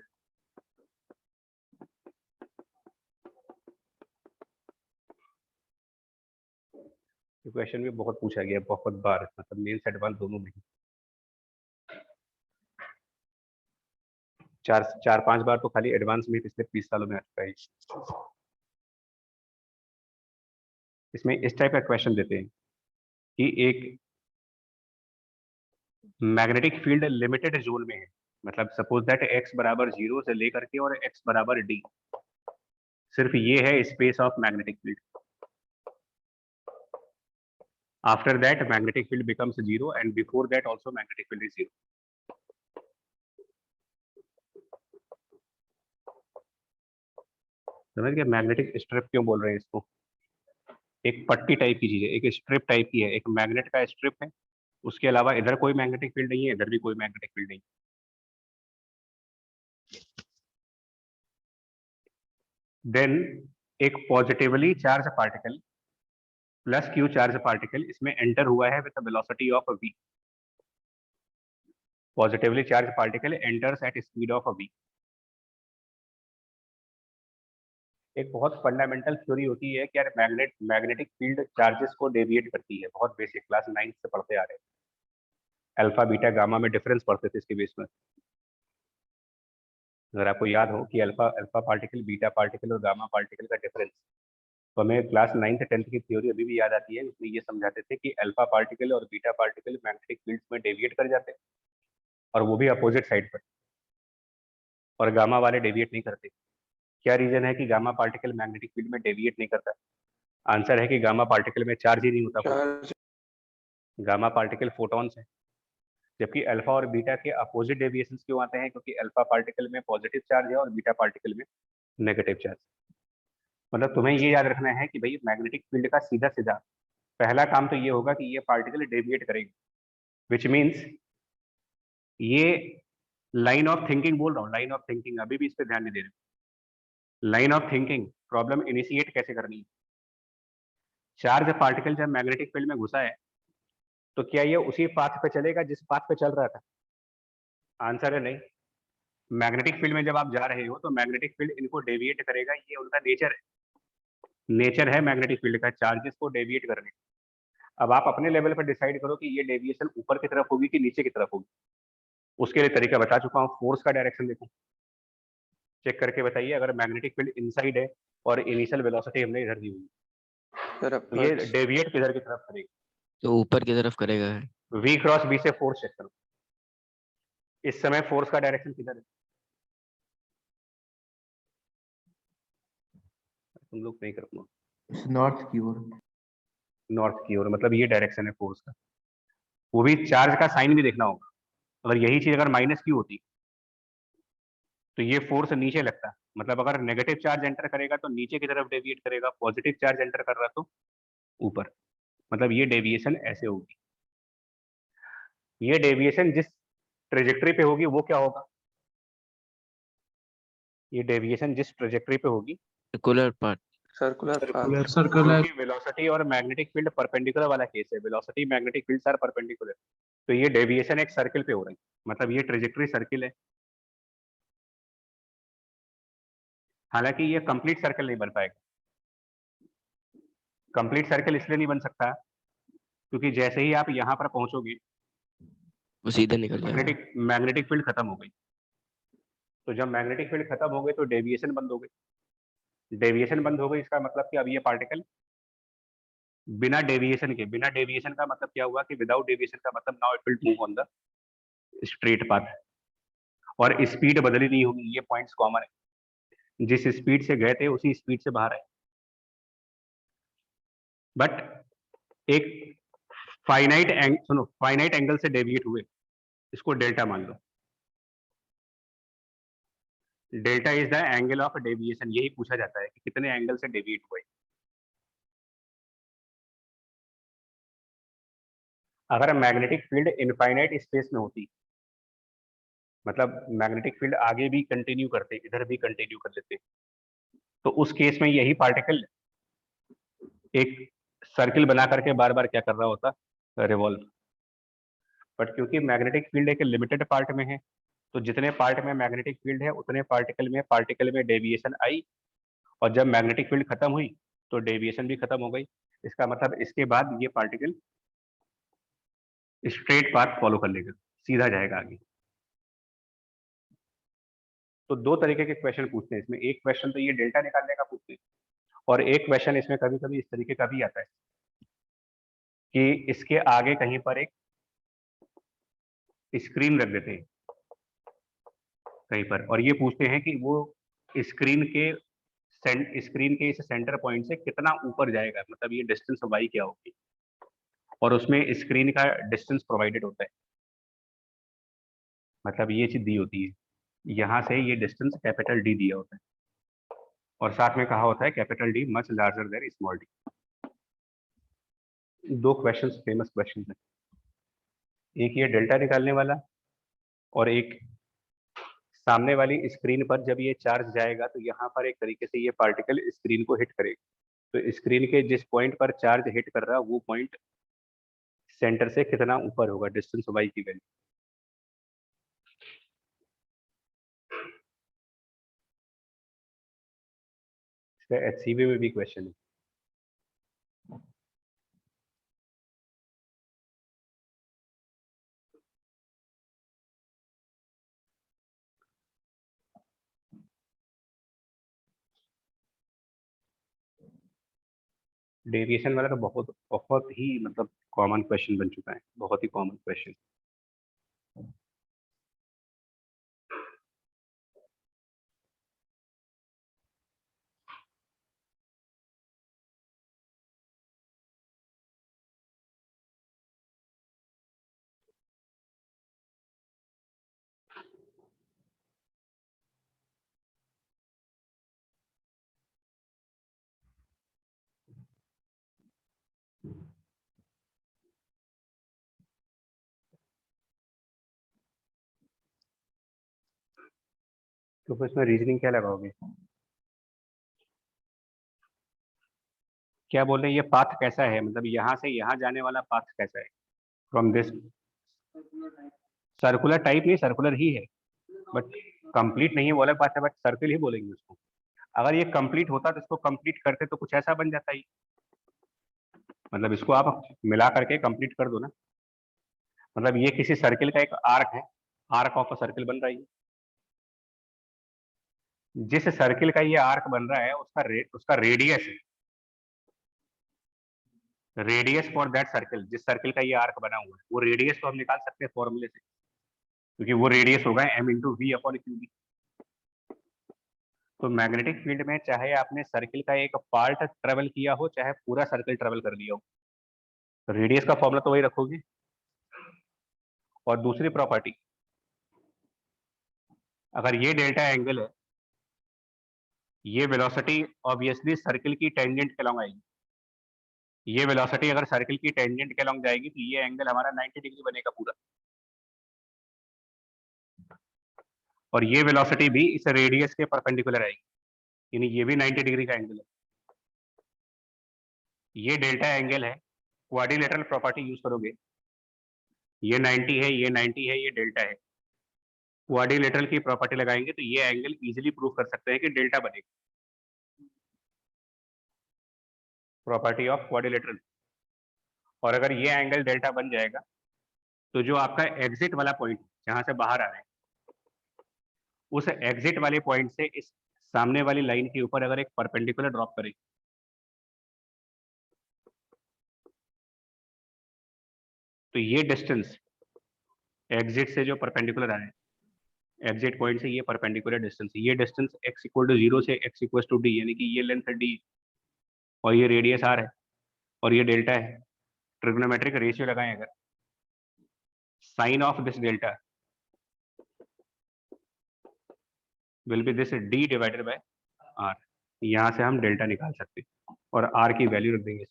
Question भी बहुत पूछा गया, बहुत बार, मतलब मेंस एडवांस दोनों में। 4-5 बार तो खाली एडवांस में पिछले 20 सालों में आ चुका है। इसमें इस टाइप का क्वेश्चन देते हैं कि एक मैग्नेटिक फील्ड लिमिटेड जोन में है, मतलब सपोज दैट x बराबर 0 से लेकर के और x बराबर d, सिर्फ ये है space of magnetic field. After that magnetic field becomes 0 and before that also magnetic field is 0। समझ गए मैग्नेटिक स्ट्रिप क्यों बोल रहे हैं इसको? एक पट्टी टाइप की चीज है, एक स्ट्रिप टाइप की है, एक मैग्नेट का स्ट्रिप है, उसके अलावा इधर कोई मैग्नेटिक फील्ड नहीं है, इधर भी कोई मैग्नेटिक फील्ड नहीं। देन एक positively charge particle plus Q charge particle इसमें एंटर हुआ है with velocity of v। Positively charge particle enters at speed of v। एक बहुत फंडामेंटल थ्योरी होती है कि यार मैग्नेटिक फील्ड चार्जेस को डेविएट करती है, बहुत बेसिक क्लास 9 से पढ़ते आ रहे हैं, अल्फा बीटा गामा में डिफरेंस पढ़ते थे इसके बेस में। अगर आपको याद हो कि alpha alpha particle, beta particle और गामा पार्टिकल का डिफरेंस, तो हमें क्लास 9th 10th की थ्योरी अभी भी याद आती है। उसमें ये समझाते थे कि अल्फा पार्टिकल और बीटा पार्टिकल मैग्नेटिक फील्ड्स में डेविएट कर जाते हैं, और वो भी अपोजिट साइड पर, और गामा वाले डेविएट नहीं करते। क्या रीजन है कि गामा पार्टिकल मैग्नेटिक फील्ड में डेविएट नहीं करता? आंसर है कि गामा पार्टिकल में चार्ज ही नहीं होता। चार्ज गामा पार्टिकल फोटॉन्स है, जबकि अल्फा और बीटा के अपोजिट डेविएशंस क्यों आते हैं? क्योंकि अल्फा पार्टिकल में पॉजिटिव चार्ज है और बीटा पार्टिकल में नेगेटिव चार्ज। मतलब तुम्हें ये याद रखना है कि भाई मैग्नेटिक फील्ड का सीधा सीधा पहला काम तो ये होगा कि ये पार्टिकल डेविएट करेगा, विच मीन्स ये लाइन ऑफ थिंकिंग बोल रहा हूँ, लाइन ऑफ थिंकिंग, अभी भी इस पर ध्यान नहीं दे रहे। Line of thinking, problem initiate कैसे करनी है। चार्ज पार्टिकल जब मैग्नेटिक फील्ड में घुसा है तो क्या ये उसी पाथ पे चलेगा जिस पाथ पे चल रहा था? आंसर है नहीं। मैग्नेटिक फील्ड में जब आप जा रहे हो तो मैग्नेटिक फील्ड इनको डेविएट करेगा, ये उनका नेचर है। नेचर है मैग्नेटिक फील्ड का चार्जेस को डेविएट करने। अब आप अपने लेवल पर डिसाइड करो कि ये डेविएशन ऊपर की तरफ होगी कि नीचे की तरफ होगी। उसके लिए तरीका बता चुका हूँ, फोर्स का डायरेक्शन देखो, चेक करके बताइए। अगर मैग्नेटिक फील्ड इनसाइड है और इनिशियल वेलोसिटी हमने इधर दी हुई, तो ये डेविएट किधर की तरफ करेगा? तो ऊपर की तरफ करेगा। v क्रॉस b से फोर्स चेक करो, इस समय फोर्स का डायरेक्शन किधर है? तुम लोग नहीं करो, नॉर्थ की ओर। नॉर्थ की ओर, मतलब ये डायरेक्शन है फोर्स का। वो भी चार्ज का साइन भी देखना होगा। अगर यही चीज अगर माइनस क्यू होती तो ये फोर्स नीचे लगता, मतलब अगर नेगेटिव चार्ज एंटर करेगा तो नीचे की तरफ डेविएट करेगा, पॉजिटिव चार्ज एंटर कर रहा तो ऊपर, मतलब ये डेविएशन ऐसे होगी। ये डेविएशन जिस ट्रेजेक्टरी पे होगी वो क्या होगा? ये डेविएशन जिस ट्रेजेक्टरी पे होगी, सर्कुलर पार्ट। Circular path. क्योंकि वेलोसिटी और मैग्नेटिक फील्ड परपेंडिकुलर वाला केस है, velocity magnetic field are perpendicular, तो ये डेविएशन एक सर्किल पे हो रही है, मतलब ये ट्रेजेक्टरी सर्किल है। हालांकि ये कंप्लीट सर्कल नहीं बन पाएगा। कंप्लीट सर्कल इसलिए नहीं बन सकता क्योंकि जैसे ही आप यहाँ पर पहुंचोगे वो सीधे निकल जाएगा। मैग्नेटिक फील्ड खत्म हो गई, तो जब मैग्नेटिक फील्ड खत्म हो गई तो डेविएशन बंद हो गई। डेविएशन बंद हो गई, इसका मतलब कि अब ये पार्टिकल बिना डेविएशन का मतलब क्या हुआ कि विदाउट डेविएशन का मतलब now it will move on the straight path, और स्पीड बदली नहीं होगी। ये पॉइंट्स कॉमन है, जिस स्पीड से गए थे उसी स्पीड से बाहर आए। बट एक फाइनाइट एंगल से डेविएट हुए, इसको डेल्टा मान लो। Delta is the angle of deviation. यही पूछा जाता है कि कितने एंगल से डेविएट हुए। अगर मैग्नेटिक फील्ड इनफाइनाइट स्पेस में होती, मतलब मैग्नेटिक फील्ड आगे भी कंटिन्यू करते, इधर भी कंटिन्यू कर लेते, तो उस केस में यही पार्टिकल एक सर्किल बना करके बार बार क्या कर रहा होता? रिवॉल्व। बट क्योंकि मैग्नेटिक फील्ड एक लिमिटेड पार्ट में है, तो जितने पार्ट में मैग्नेटिक फील्ड है उतने पार्टिकल में डेविएशन आई, और जब मैग्नेटिक फील्ड खत्म हुई तो डेविएशन भी खत्म हो गई। इसका मतलब इसके बाद ये पार्टिकल स्ट्रेट पाथ फॉलो कर लेगा, सीधा जाएगा आगे। तो दो तरीके के क्वेश्चन पूछते हैं इसमें। एक क्वेश्चन तो ये डेल्टा निकालने का पूछते हैं, और एक क्वेश्चन इसमें कभी कभी इस तरीके का भी आता है कि इसके आगे कहीं पर एक स्क्रीन रख देते हैं कहीं पर, और ये पूछते हैं कि वो स्क्रीन के इस सेंटर पॉइंट से कितना ऊपर जाएगा, मतलब ये डिस्टेंस वाई क्या होगी, और उसमें स्क्रीन का डिस्टेंस प्रोवाइडेड होता है। मतलब ये चीज दी होती है, यहाँ से ये डिस्टेंस कैपिटल डी दिया होता है। और साथ में कहा होता है capital D much larger than small D. दो क्वेश्चंस फेमस क्वेश्चन है, एक ये डेल्टा निकालने वाला और एक सामने वाली स्क्रीन पर जब ये चार्ज जाएगा तो यहाँ पर एक तरीके से ये पार्टिकल स्क्रीन को हिट करेगा। तो स्क्रीन के जिस पॉइंट पर चार्ज हिट कर रहा वो पॉइंट सेंटर से कितना ऊपर होगा, डिस्टेंस वाई की वैल्यू। HCV में भी क्वेश्चन है। डेविएशन वाला तो बहुत बहुत ही मतलब कॉमन क्वेश्चन बन चुका है, बहुत ही कॉमन क्वेश्चन। तो फिर इसमें रीजनिंग क्या लगाओगे? क्या बोल रहे हैं, ये पाथ कैसा है, मतलब यहाँ से यहाँ जाने वाला पाथ कैसा है फ्रॉम दिस? सर्कुलर टाइप नहीं, सर्कुलर ही है बट कंप्लीट नहीं है बोला बात है, बट सर्किल ही बोलेंगे उसको। अगर ये कंप्लीट होता तो इसको कंप्लीट करते तो कुछ ऐसा बन जाता ही, मतलब इसको आप मिला करके कंप्लीट कर दो ना। मतलब ये किसी सर्किल का एक आर्क है, आर्क ऑफ अ सर्किल बन रहा है। जिस सर्किल का ये आर्क बन रहा है उसका रेडियस है, रेडियस फॉर दैट सर्किल, जिस सर्किल का ये आर्क बना हुआ है वो रेडियस तो हम निकाल सकते हैं फॉर्मूले से, क्योंकि वो रेडियस होगा m/v/qb। तो मैग्नेटिक फील्ड में चाहे आपने सर्किल का एक पार्ट ट्रेवल किया हो चाहे पूरा सर्किल ट्रेवल कर लिया हो, तो रेडियस का फॉर्मूला तो वही रखोगे। और दूसरी प्रॉपर्टी, अगर ये डेल्टा एंगल है, ये वेलोसिटी ऑब्वियसली सर्किल की टेंजेंट के अलॉन्ग आएगी। ये वेलोसिटी अगर सर्किल की टेंजेंट के अलॉन्ग जाएगी तो ये एंगल हमारा 90 डिग्री बनेगा पूरा। और ये वेलोसिटी भी इस रेडियस के परपेंडिकुलर आएगी, यानी ये भी 90 डिग्री का एंगल है। ये डेल्टा एंगल है, क्वाड्रिलेटरल प्रॉपर्टी यूज करोगे, ये 90 है, ये 90 है, ये डेल्टा है। क्वाड्रिलेटरल की प्रॉपर्टी लगाएंगे तो ये एंगल इजीली प्रूव कर सकते हैं कि डेल्टा बनेगा, प्रॉपर्टी ऑफ क्वाड्रिलेटरल। और अगर ये एंगल डेल्टा बन जाएगा तो जो आपका एग्जिट वाला पॉइंट जहां से बाहर आ रहा है, उस एग्जिट वाले पॉइंट से इस सामने वाली लाइन के ऊपर अगर एक परपेंडिकुलर ड्रॉप करें तो ये डिस्टेंस एग्जिट से जो परपेंडिकुलर आ रहा है, एग्जिट पॉइंट से ये परपेंडिकुलर डिस्टेंस, ये डिस्टेंस x=0 से x=d, यानी कि ये लेंथ d और ये रेडियस r है और ये डेल्टा है। ट्रिग्नोमेट्रिक रेशियो लगाएं अगर, sine of this delta will be this d divided by r। यहाँ से हम डेल्टा निकाल सकते हैं और r की वैल्यू रख देंगे।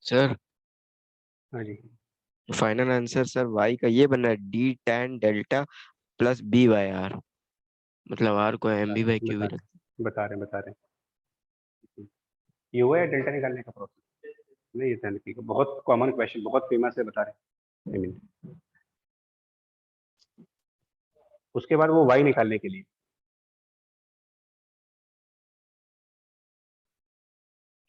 सर हाँ जी, फाइनल आंसर सर y का ये बन रहा है d tan delta plus b by r, मतलब r को एम बी बाई क्यू भी रख। बता रहे हैं। ये हुआ है डेल्टा निकालने का प्रोसेस? नहीं, ये ध्यान रखिएगा, बहुत कॉमन क्वेश्चन, बहुत फेमस है, बता रहे हैं। उसके बाद वो y निकालने के लिए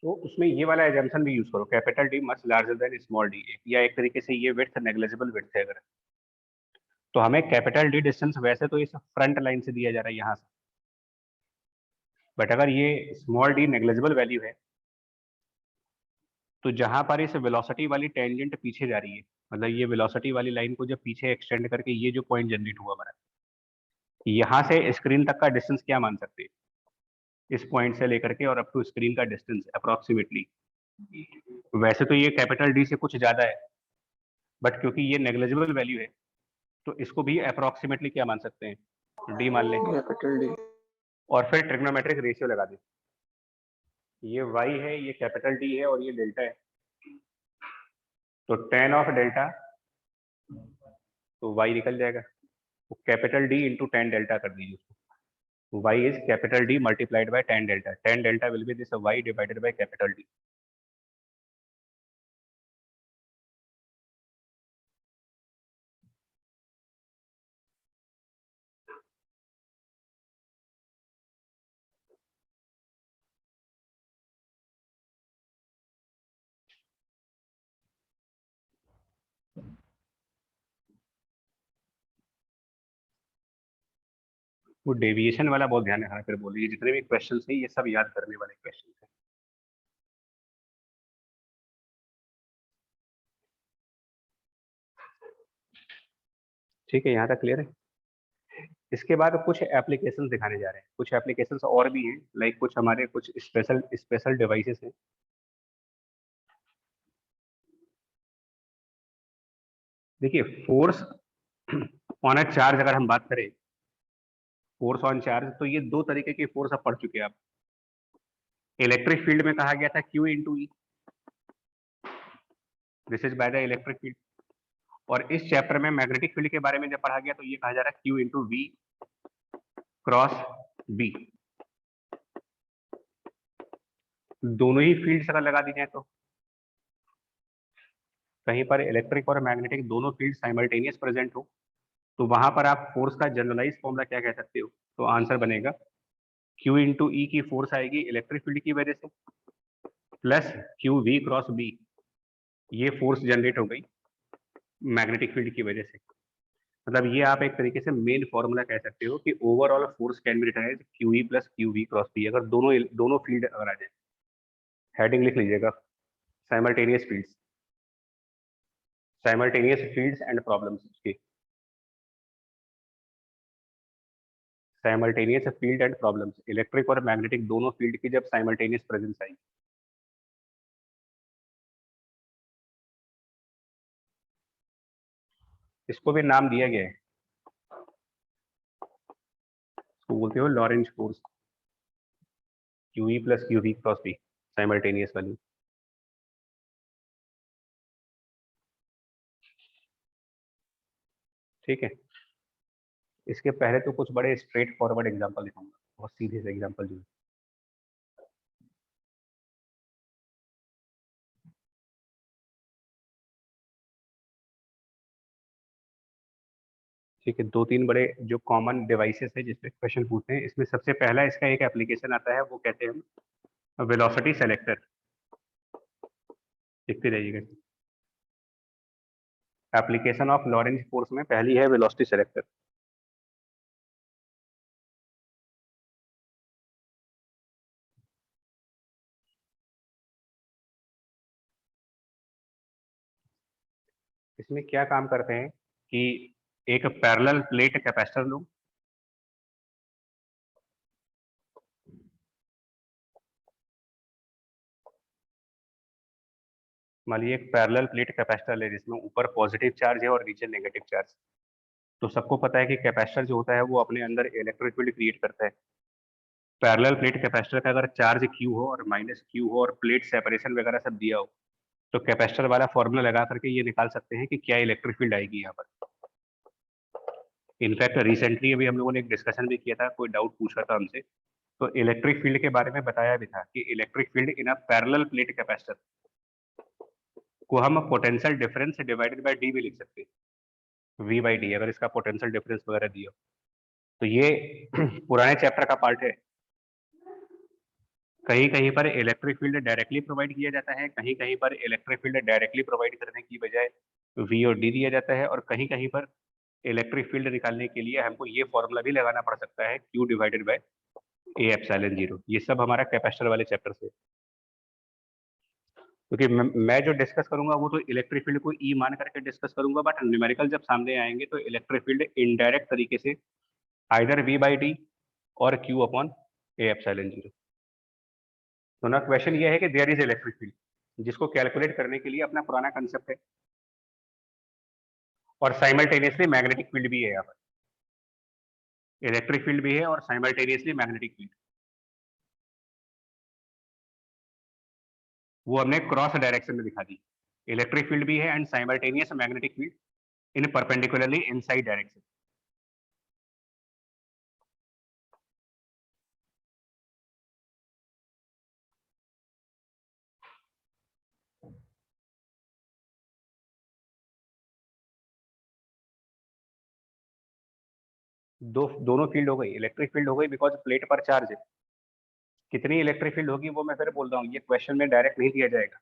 तो उसमें ये वाला एजम्पशन भी यूज करो, capital D much larger than small D, या एक तरीके से ये विड्थ नेग्लिजिबल विड्थ है अगर, तो हमें कैपिटल डी डिस्टेंस वैसे तो इस फ्रंट लाइन से दिया जा रहा है यहाँ से, बट अगर ये स्मॉल डी नेग्लिजिबल वैल्यू है तो जहां पर इस वेलोसिटी वाली टेंजेंट पीछे जा रही है, मतलब ये वेलोसिटी वाली लाइन को जब पीछे एक्सटेंड करके ये जो पॉइंट जनरेट हुआ हमारा, यहाँ से स्क्रीन तक का डिस्टेंस क्या मान सकते हैं, इस पॉइंट से लेकर के और अप टू स्क्रीन का डिस्टेंस अप्रोक्सीमेटली, वैसे तो ये कैपिटल डी से कुछ ज्यादा है, बट क्योंकि ये नेग्लिजिबल वैल्यू है तो इसको भी अप्रोक्सीमेटली क्या मान सकते हैं, डी मान लें, कैपिटल डी। और फिर ट्रिग्नोमेट्रिक रेशियो लगा दें, ये y है, ये कैपिटल डी है और ये डेल्टा है, तो tan ऑफ डेल्टा तो y निकल जाएगा, तो capital D into tan delta कर दीजिए उसको, y is capital D multiplied by tan delta will be this y divided by capital D. वो डेविएशन वाला बहुत ध्यान रखना, फिर बोलिए जितने भी क्वेश्चन है ये सब याद करने वाले क्वेश्चन है। ठीक है, यहाँ तक क्लियर है। इसके बाद कुछ एप्लीकेशंस दिखाने जा रहे हैं, कुछ एप्लीकेशंस और भी हैं, लाइक कुछ हमारे कुछ स्पेशल डिवाइसेस हैं। देखिए, फोर्स ऑन अ चार्ज अगर हम बात करें, फोर्स ऑन चार्ज, तो ये दो तरीके की फोर्स आप पढ़ चुके हैं आप। इलेक्ट्रिक फील्ड में कहा गया था Q into E, this is by the electric field, और इस चैप्टर में मैग्नेटिक फील्ड के बारे में जब पढ़ा गया तो ये कहा जा रहा है Q into V cross B. दोनों ही फील्ड्स अगर लगा दी जाए तो कहीं पर इलेक्ट्रिक और मैग्नेटिक दोनों फील्ड साइमल्टेनियस प्रेजेंट हो, तो वहां पर आप फोर्स का जनरलाइज फॉर्मूला क्या कह सकते हो, तो आंसर बनेगा Q इंटू ई की फोर्स आएगी इलेक्ट्रिक फील्ड की वजह से, plus Q we cross B, ये फोर्स जनरेट हो गई मैग्नेटिक फील्ड की वजह से। मतलब ये आप एक तरीके से मेन फॉर्मूला कह सकते हो कि overall force can be written as q E plus Q we cross B, अगर दोनों फील्ड अगर आ जाए। हेडिंग लिख लीजिएगा, simultaneous fields, simultaneous fields and problems की, simultaneous field and problems, electric और मैग्नेटिक दोनों फील्ड की जब साइमल्टेनियस प्रेजेंस आई। इसको भी नाम दिया गया है, इसको बोलते हो Lorentz force, Q E plus Q we cross B, simultaneous वाली। ठीक है, इसके पहले तो कुछ बड़े स्ट्रेट फॉरवर्ड एग्जांपल दिखाऊंगा, बहुत सीधे से एग्जांपल जो है। ठीक है, दो तीन बड़े जो कॉमन डिवाइसेस है जिसपे क्वेश्चन पूछते हैं, इसमें सबसे पहला इसका एक एप्लीकेशन आता है, वो कहते हैं हम वेलोसिटी सेलेक्टर। देखते रहिएगा, एप्लीकेशन ऑफ लॉरेंज फोर्स में पहली है वेलोसिटी सेलेक्टर। इसमें क्या काम करते हैं कि एक पैरेलल प्लेट कैपेसिटर लो, मान लीजिए एक पैरेलल प्लेट कैपेसिटर ले जिसमें ऊपर पॉजिटिव चार्ज है और नीचे नेगेटिव चार्ज। तो सबको पता है कि कैपेसिटर जो होता है वो अपने अंदर इलेक्ट्रिक फील्ड क्रिएट करता है। पैरेलल प्लेट कैपेसिटर का अगर चार्ज Q हो और माइनस Q हो और प्लेट सेपरेशन वगैरह सब दिया हो, तो कैपेसिटर वाला फॉर्मूला लगा करके ये निकाल सकते हैं कि क्या इलेक्ट्रिक फील्ड आएगी यहाँ पर। इनफैक्ट रिसेंटली अभी हम लोगों ने एक डिस्कशन भी किया था, कोई डाउट पूछा था हमसे, तो इलेक्ट्रिक फील्ड के बारे में बताया भी था कि electric field in a parallel plate capacitor को हम potential difference divided by D भी लिख सकते हैं, वी बाई डी, अगर इसका पोटेंशियल डिफरेंस वगैरह दिया। तो ये पुराने चैप्टर का पार्ट है। कहीं कहीं पर इलेक्ट्रिक फील्ड डायरेक्टली प्रोवाइड किया जाता है, कहीं कहीं पर इलेक्ट्रिक फील्ड डायरेक्टली प्रोवाइड करने की बजाय वी और डी दिया जाता है, और कहीं कहीं पर इलेक्ट्रिक फील्ड निकालने के लिए हमको ये फॉर्मूला भी लगाना पड़ सकता है, Q divided by A epsilon 0। ये सब हमारा कैपेसिटर वाले चैप्टर से, क्योंकि मैं जो डिस्कस करूंगा वो तो इलेक्ट्रिक फील्ड को ई मान करके डिस्कस करूंगा, बट न्यूमेरिकल जब सामने आएंगे तो इलेक्ट्रिक फील्ड इनडायरेक्ट तरीके से आइदर वी बाई डी और Q अपॉन ए एप्सिलॉन 0। तो ना क्वेश्चन ये है कि देयर इज इलेक्ट्रिक फील्ड, जिसको कैलकुलेट करने के लिए अपना पुराना कंसेप्ट है, और साइमल्टेनियसली मैग्नेटिक फील्ड भी है। यहाँ पर इलेक्ट्रिक फील्ड भी है और साइमल्टेनियसली मैग्नेटिक फील्ड, वो हमने क्रॉस डायरेक्शन में दिखा दी। इलेक्ट्रिक फील्ड भी है and simultaneous magnetic field in perpendicularly inside direction. दोनों फील्ड हो गई, इलेक्ट्रिक फील्ड हो गई बिकॉज प्लेट पर चार्ज है। कितनी इलेक्ट्रिक फील्ड होगी वो मैं फिर बोल रहा हूँ, ये क्वेश्चन में डायरेक्ट नहीं दिया जाएगा,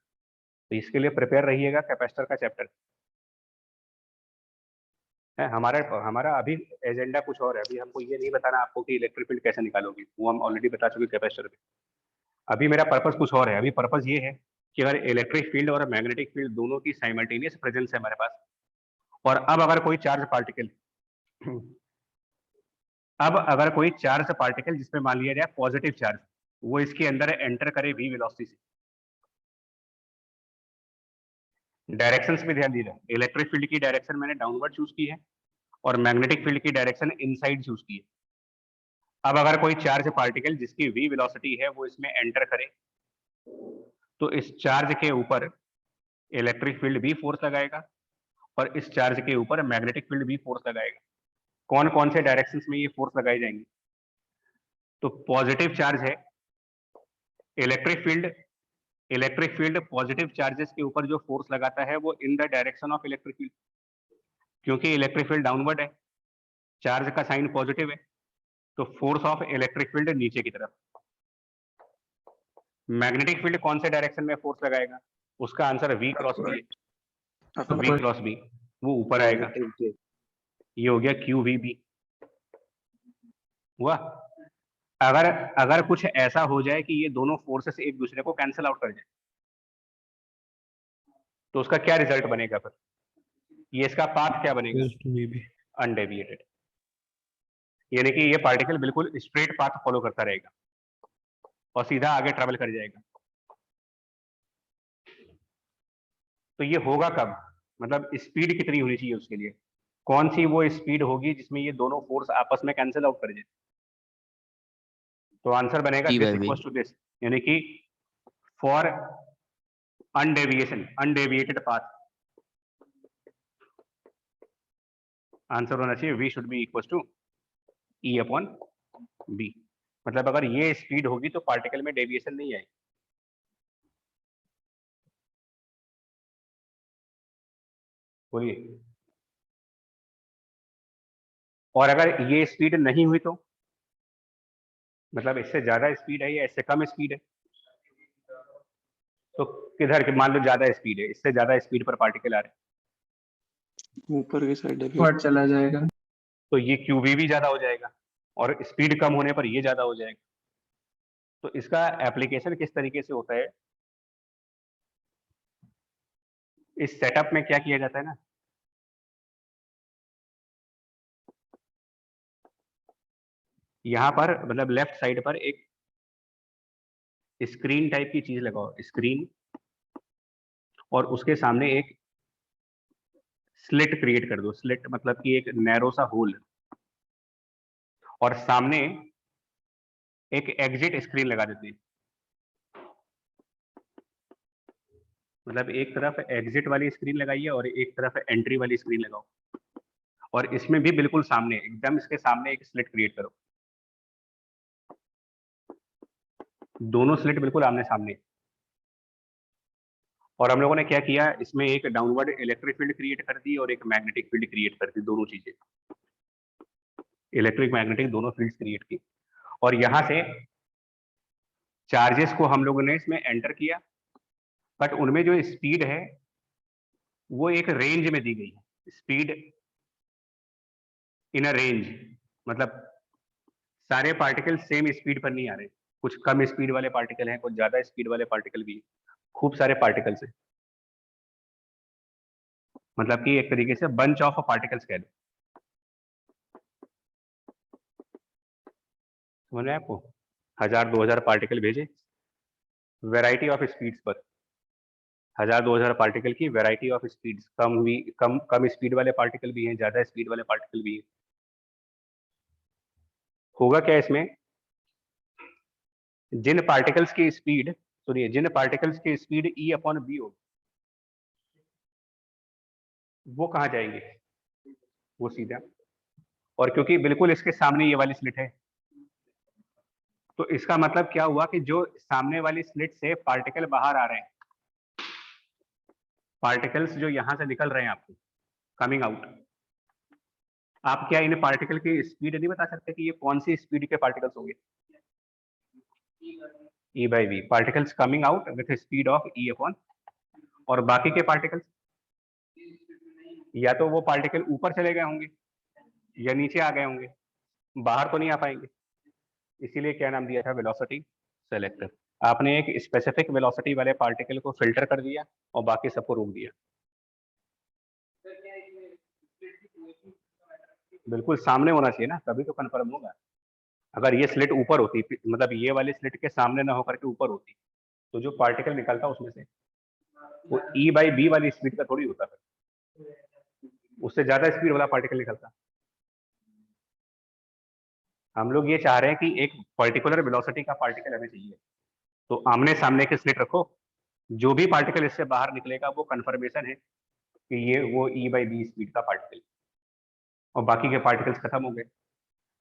तो इसके लिए प्रिपेयर रहिएगा कैपेसिटर का चैप्टर है। हमारा अभी एजेंडा कुछ और है। अभी हमको ये नहीं बताना आपको कि इलेक्ट्रिक फील्ड कैसे निकालोगे, वो हम ऑलरेडी बता चुके कैपेसिटर में। अभी मेरा पर्पस कुछ और है। अभी पर्पस ये है कि अगर इलेक्ट्रिक फील्ड और मैग्नेटिक फील्ड दोनों की साइमल्टेनियस प्रेजेंस है हमारे पास, और अब अगर कोई चार्ज पार्टिकल जिसमें मान लिया जाए पॉजिटिव चार्ज, वो इसके अंदर एंटर करे वी वेलोसिटी से। डायरेक्शंस पे ध्यान दीजिए, इलेक्ट्रिक फील्ड की डायरेक्शन मैंने डाउनवर्ड चूज की है और मैग्नेटिक फील्ड की डायरेक्शन इनसाइड चूज की है। अब अगर कोई चार्ज पार्टिकल जिसकी वी वेलोसिटी है वो इसमें एंटर करे, तो इस चार्ज के ऊपर इलेक्ट्रिक फील्ड भी फोर्स लगाएगा और इस चार्ज के ऊपर मैग्नेटिक फील्ड भी फोर्स लगाएगा। कौन कौन से डायरेक्शंस में ये फोर्स लगाए जाएंगे? तो पॉजिटिव चार्ज है, इलेक्ट्रिक फील्ड पॉजिटिव चार्जेस के ऊपर जो फोर्स लगाता है वो in the direction of electric field, क्योंकि इलेक्ट्रिक फील्ड डाउनवर्ड है, चार्ज का साइन पॉजिटिव है, तो फोर्स ऑफ इलेक्ट्रिक फील्ड नीचे की तरफ। मैग्नेटिक फील्ड कौन से डायरेक्शन में फोर्स लगाएगा? उसका आंसर वी क्रॉस बी है, तो वी क्रॉस बी वो ऊपर आएगा। ये हो गया क्यू वी बी हुआ। अगर कुछ ऐसा हो जाए कि ये दोनों फोर्सेस एक दूसरे को कैंसिल आउट कर जाए, तो उसका क्या रिजल्ट बनेगा? फिर ये इसका पाथ क्या बनेगा? अनडेविएटेड, यानी कि ये पार्टिकल बिल्कुल स्ट्रेट पाथ फॉलो करता रहेगा और सीधा आगे ट्रेवल कर जाएगा। तो ये होगा कब? मतलब स्पीड कितनी होनी चाहिए उसके लिए? कौन सी वो स्पीड होगी जिसमें ये दोनों फोर्स आपस में कैंसिल आउट कर जाए? तो आंसर बनेगा दिस इक्वल्स टू दिस, यानी कि फॉर अनडेविएटेड पाथ आंसर होना चाहिए v should be equals to e upon b। मतलब अगर ये स्पीड होगी तो पार्टिकल में डेविएशन नहीं आएगी। बोलिए। और अगर ये स्पीड नहीं हुई तो मतलब इससे ज्यादा स्पीड है या इससे कम स्पीड है, तो किधर मान लो ज्यादा स्पीड है, इससे ज्यादा स्पीड पर पार्टिकल आ रहे हैं, ऊपर की साइड ऊपर चला जाएगा। तो ये QV भी ज्यादा हो जाएगा और स्पीड कम होने पर ये ज्यादा हो जाएगा। तो इसका एप्लीकेशन किस तरीके से होता है? इस सेटअप में क्या किया जाता है ना, यहाँ पर मतलब लेफ्ट साइड पर एक स्क्रीन टाइप की चीज लगाओ, स्क्रीन, और उसके सामने एक स्लिट क्रिएट कर दो। स्लिट मतलब कि एक नैरो सा होल, और सामने एक एग्जिट स्क्रीन लगा देते हैं। मतलब एक तरफ एग्जिट वाली स्क्रीन लगाइए और एक तरफ एंट्री वाली स्क्रीन लगाओ, और इसमें भी बिल्कुल सामने, एकदम इसके सामने एक स्लिट क्रिएट करो, दोनों स्लिट बिल्कुल आमने सामने। और हम लोगों ने क्या किया, इसमें एक डाउनवर्ड इलेक्ट्रिक फील्ड क्रिएट कर दी और एक मैग्नेटिक फील्ड क्रिएट कर दी, दोनों चीजें, इलेक्ट्रिक मैग्नेटिक दोनों फील्ड्स क्रिएट की। और यहाँ से चार्जेस को हम लोगों ने इसमें एंटर किया, बट उनमें जो स्पीड है वो एक रेंज में दी गई है, स्पीड इन अ रेंज, मतलब सारे पार्टिकल सेम स्पीड पर नहीं आ रहे, कुछ कम स्पीड वाले पार्टिकल हैं, कुछ ज्यादा स्पीड वाले पार्टिकल भी हैं, खूब सारे पार्टिकल्स हैं, मतलब कि एक तरीके से बंच ऑफ पार्टिकल्स कह दो। समझ में आपको, 1000-2000 पार्टिकल भेजे, वैरायटी ऑफ स्पीड्स पर, 1000-2000 पार्टिकल की variety of speeds, come speed वाले पार्टिकल भी हैं, ज्यादा स्पीड वाले पार्टिकल भी हैं। होगा क्या इसमें, जिन पार्टिकल्स की स्पीड, सुनिए, जिन पार्टिकल्स की स्पीड E/B हो, वो कहाँ जाएंगे, वो सीधा, और क्योंकि बिल्कुल इसके सामने ये वाली स्लिट है, तो इसका मतलब क्या हुआ कि जो सामने वाली स्लिट से पार्टिकल बाहर आ रहे हैं, पार्टिकल्स जो यहां से निकल रहे हैं आपको कमिंग आउट, आप क्या इन पार्टिकल की स्पीड नहीं बता सकते कि ये कौन सी स्पीड के पार्टिकल्स होंगे? E/V, particles coming out with speed of E/, और बाकी के पार्टिकल्स या तो वो पार्टिकल ऊपर चले गए होंगे या नीचे आ गए होंगे, बाहर तो नहीं आ पाएंगे, इसीलिए क्या नाम दिया था, वेलोसिटी सेलेक्टर। आपने एक स्पेसिफिक वेलोसिटी वाले पार्टिकल को फिल्टर कर दिया और बाकी सबको रोक दिया। बिल्कुल सामने होना चाहिए ना, तभी तो कंफर्म होगा। अगर ये स्लिट ऊपर होती, मतलब ये वाली स्लिट के सामने ना होकर के ऊपर होती, तो जो पार्टिकल निकलता उसमें से वो E/B वाली स्पीड का थोड़ी होता, उससे ज्यादा स्पीड वाला पार्टिकल निकलता। हम लोग ये चाह रहे हैं कि एक पर्टिकुलर वेलोसिटी का पार्टिकल हमें चाहिए, तो आमने सामने के स्लिट रखो, जो भी पार्टिकल इससे बाहर निकलेगा वो कंफर्मेशन है कि ये वो E/B स्पीड का पार्टिकल, और बाकी के पार्टिकल्स खत्म हो गए।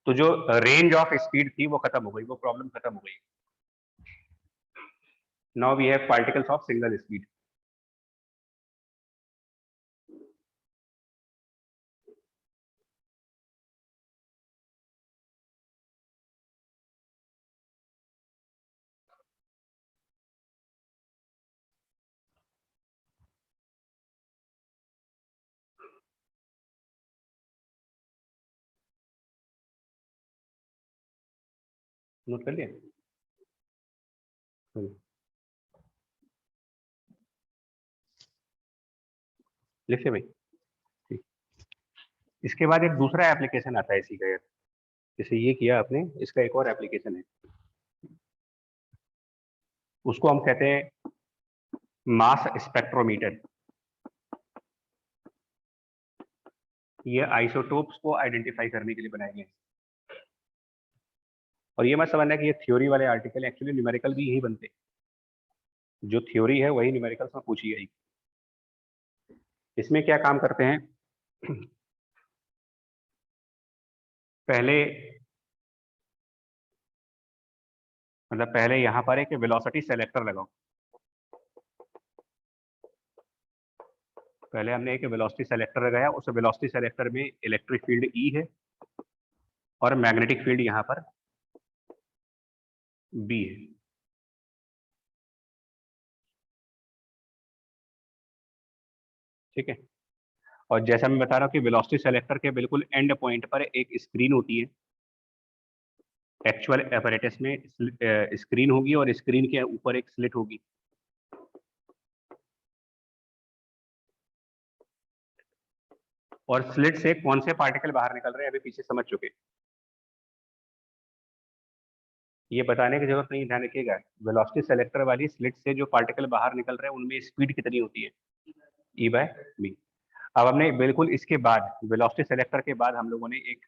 तो जो रेंज ऑफ स्पीड थी वो खत्म हो गई, वो प्रॉब्लम खत्म हो गई। Now we have particles of single speed. Note कर लिया? लिखिए भाई, ठीक। इसके बाद एक दूसरा एप्लीकेशन आता है इसी का, जैसे ये किया आपने, इसका एक और एप्लीकेशन है, उसको हम कहते हैं मास स्पेक्ट्रोमीटर। ये आइसोटोप्स को आइडेंटिफाई करने के लिए बनाए गए हैं। और ये मत समझना कि ये थ्योरी वाले आर्टिकल, एक्चुअली न्यूमेरिकल भी यही बनते हैं, जो थ्योरी है वही न्यूमेरिकल्स में पूछी गई। इसमें क्या काम करते हैं, पहले यहां पर एक वेलोसिटी सेलेक्टर लगाओ। पहले हमने एक वेलोसिटी सेलेक्टर लगाया, उस वेलोसिटी सेलेक्टर में इलेक्ट्रिक फील्ड E है और मैग्नेटिक फील्ड यहां पर B है। ठीक है, और जैसा मैं बता रहा हूँ कि वेलोसिटी सेलेक्टर के बिल्कुल एंड पॉइंट पर एक स्क्रीन होती है, एक्चुअल एपरेटस में स्क्रीन होगी और स्क्रीन के ऊपर एक स्लिट होगी। और स्लिट से कौन से पार्टिकल बाहर निकल रहे हैं अभी पीछे समझ चुके, ये बताने की जरूरत नहीं, ध्यान रखिएगा। वेलोसिटी सेलेक्टर वाली स्लिट से जो पार्टिकल बाहर निकल रहे हैं उनमें स्पीड कितनी होती है, E/B। अब हमने बिल्कुल इसके बाद, वेलोसिटी सेलेक्टर के बाद हम लोगों ने एक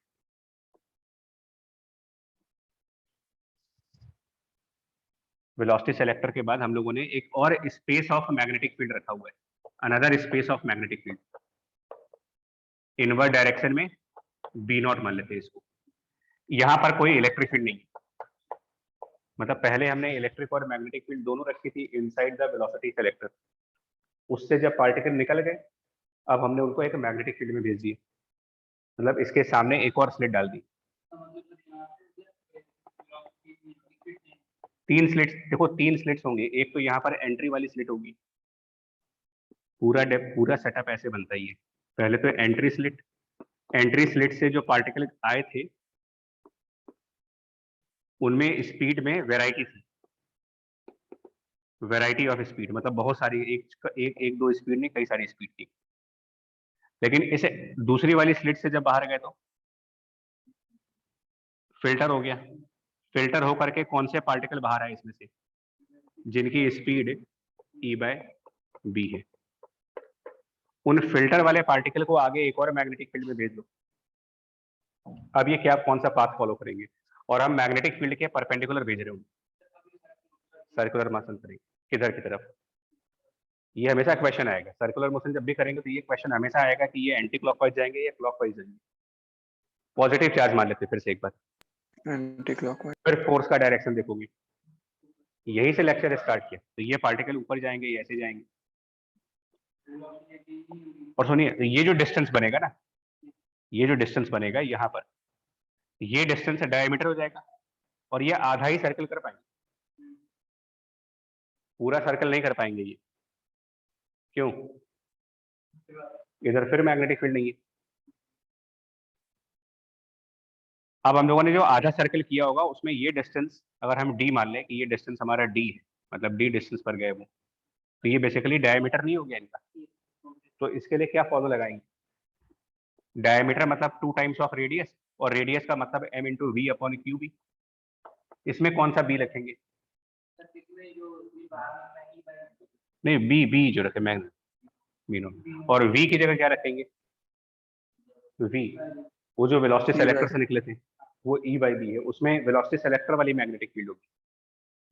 वेलोसिटी सेलेक्टर के बाद हम लोगों ने एक और स्पेस ऑफ मैग्नेटिक फील्ड रखा हुआ है, another space of magnetic field, inward direction में बी नॉट मान लेते हैं इसको। यहाँ पर कोई इलेक्ट्रिक फील्ड नहीं है, मतलब पहले हमने इलेक्ट्रिक और मैग्नेटिक फील्ड दोनों रखी थी इनसाइड द वेलोसिटी सेलेक्टर, उससे जब पार्टिकल निकल गए अब हमने उनको एक मैग्नेटिक फील्ड में भेज दिए, मतलब इसके सामने एक और स्लिट डाल दी। 3 स्लिट्स, देखो 3 स्लिट्स होंगे, एक तो यहाँ पर एंट्री वाली स्लिट होगी, पूरा सेटअप ऐसे बनता ही है। पहले तो एंट्री स्लिट से जो पार्टिकल आए थे उनमें स्पीड में वैरायटी ऑफ स्पीड, मतलब बहुत सारी, एक दो स्पीड नहीं, कई सारी स्पीड थी। लेकिन इसे दूसरी वाली स्लिट से जब बाहर गए तो फिल्टर हो गया, फिल्टर होकर के कौन से पार्टिकल बाहर आए इसमें से, जिनकी स्पीड E/B है। उन फिल्टर वाले पार्टिकल को आगे एक और मैग्नेटिक फील्ड में भेज दो। अब ये क्या, कौन सा पाथ फॉलो करेंगे, और हम मैग्नेटिक फील्ड के परपेंडिकुलर भेज रहे हो, सर्कुलर मोशन करेंगे किधर की तरफ, ये हमेशा क्वेश्चन आएगा। सर्कुलर मोशन जब भी करेंगे तो ये क्वेश्चन हमेशा आएगा कि ये एंटी क्लॉकवाइज जाएंगे या क्लॉकवाइज जाएंगे। पॉजिटिव चार्ज मान लेते हैं फिर से एक बार, एंटी क्लॉकवाइज। फिर फोर्स का डायरेक्शन देखोगे, यही से लेक्चर स्टार्ट किया, तो ये पार्टिकल ऊपर जाएंगे या ऐसे जाएंगे। और सुनिए, ये जो डिस्टेंस बनेगा ना, ये जो डिस्टेंस बनेगा यहाँ पर, ये डिस्टेंस डायमीटर हो जाएगा, और ये आधा ही सर्कल कर पाएंगे, पूरा सर्कल नहीं कर पाएंगे ये। क्यों? इधर फिर मैग्नेटिक फील्ड नहीं है। अब हम लोगों ने जो आधा सर्कल किया होगा उसमें ये डिस्टेंस, अगर हम d मान लें कि ये डिस्टेंस हमारा d है, मतलब d डिस्टेंस पर गए वो, तो ये बेसिकली डायमीटर नहीं हो गया इनका। तो इसके लिए क्या फॉर्मूला लगाएंगे, डायमीटर मतलब 2 टाइम्स ऑफ रेडियस, और रेडियस का मतलब m into V upon Q B. इसमें कौन सा b रखेंगे? नहीं, b जो रखे मैग्नेट, और v की जगह क्या रखेंगे? v, वो जो वेलोसिटी सेलेक्टर से निकले थे वो E/B है, उसमें वेलोसिटी सेलेक्टर वाली मैग्नेटिक फील्ड होगी।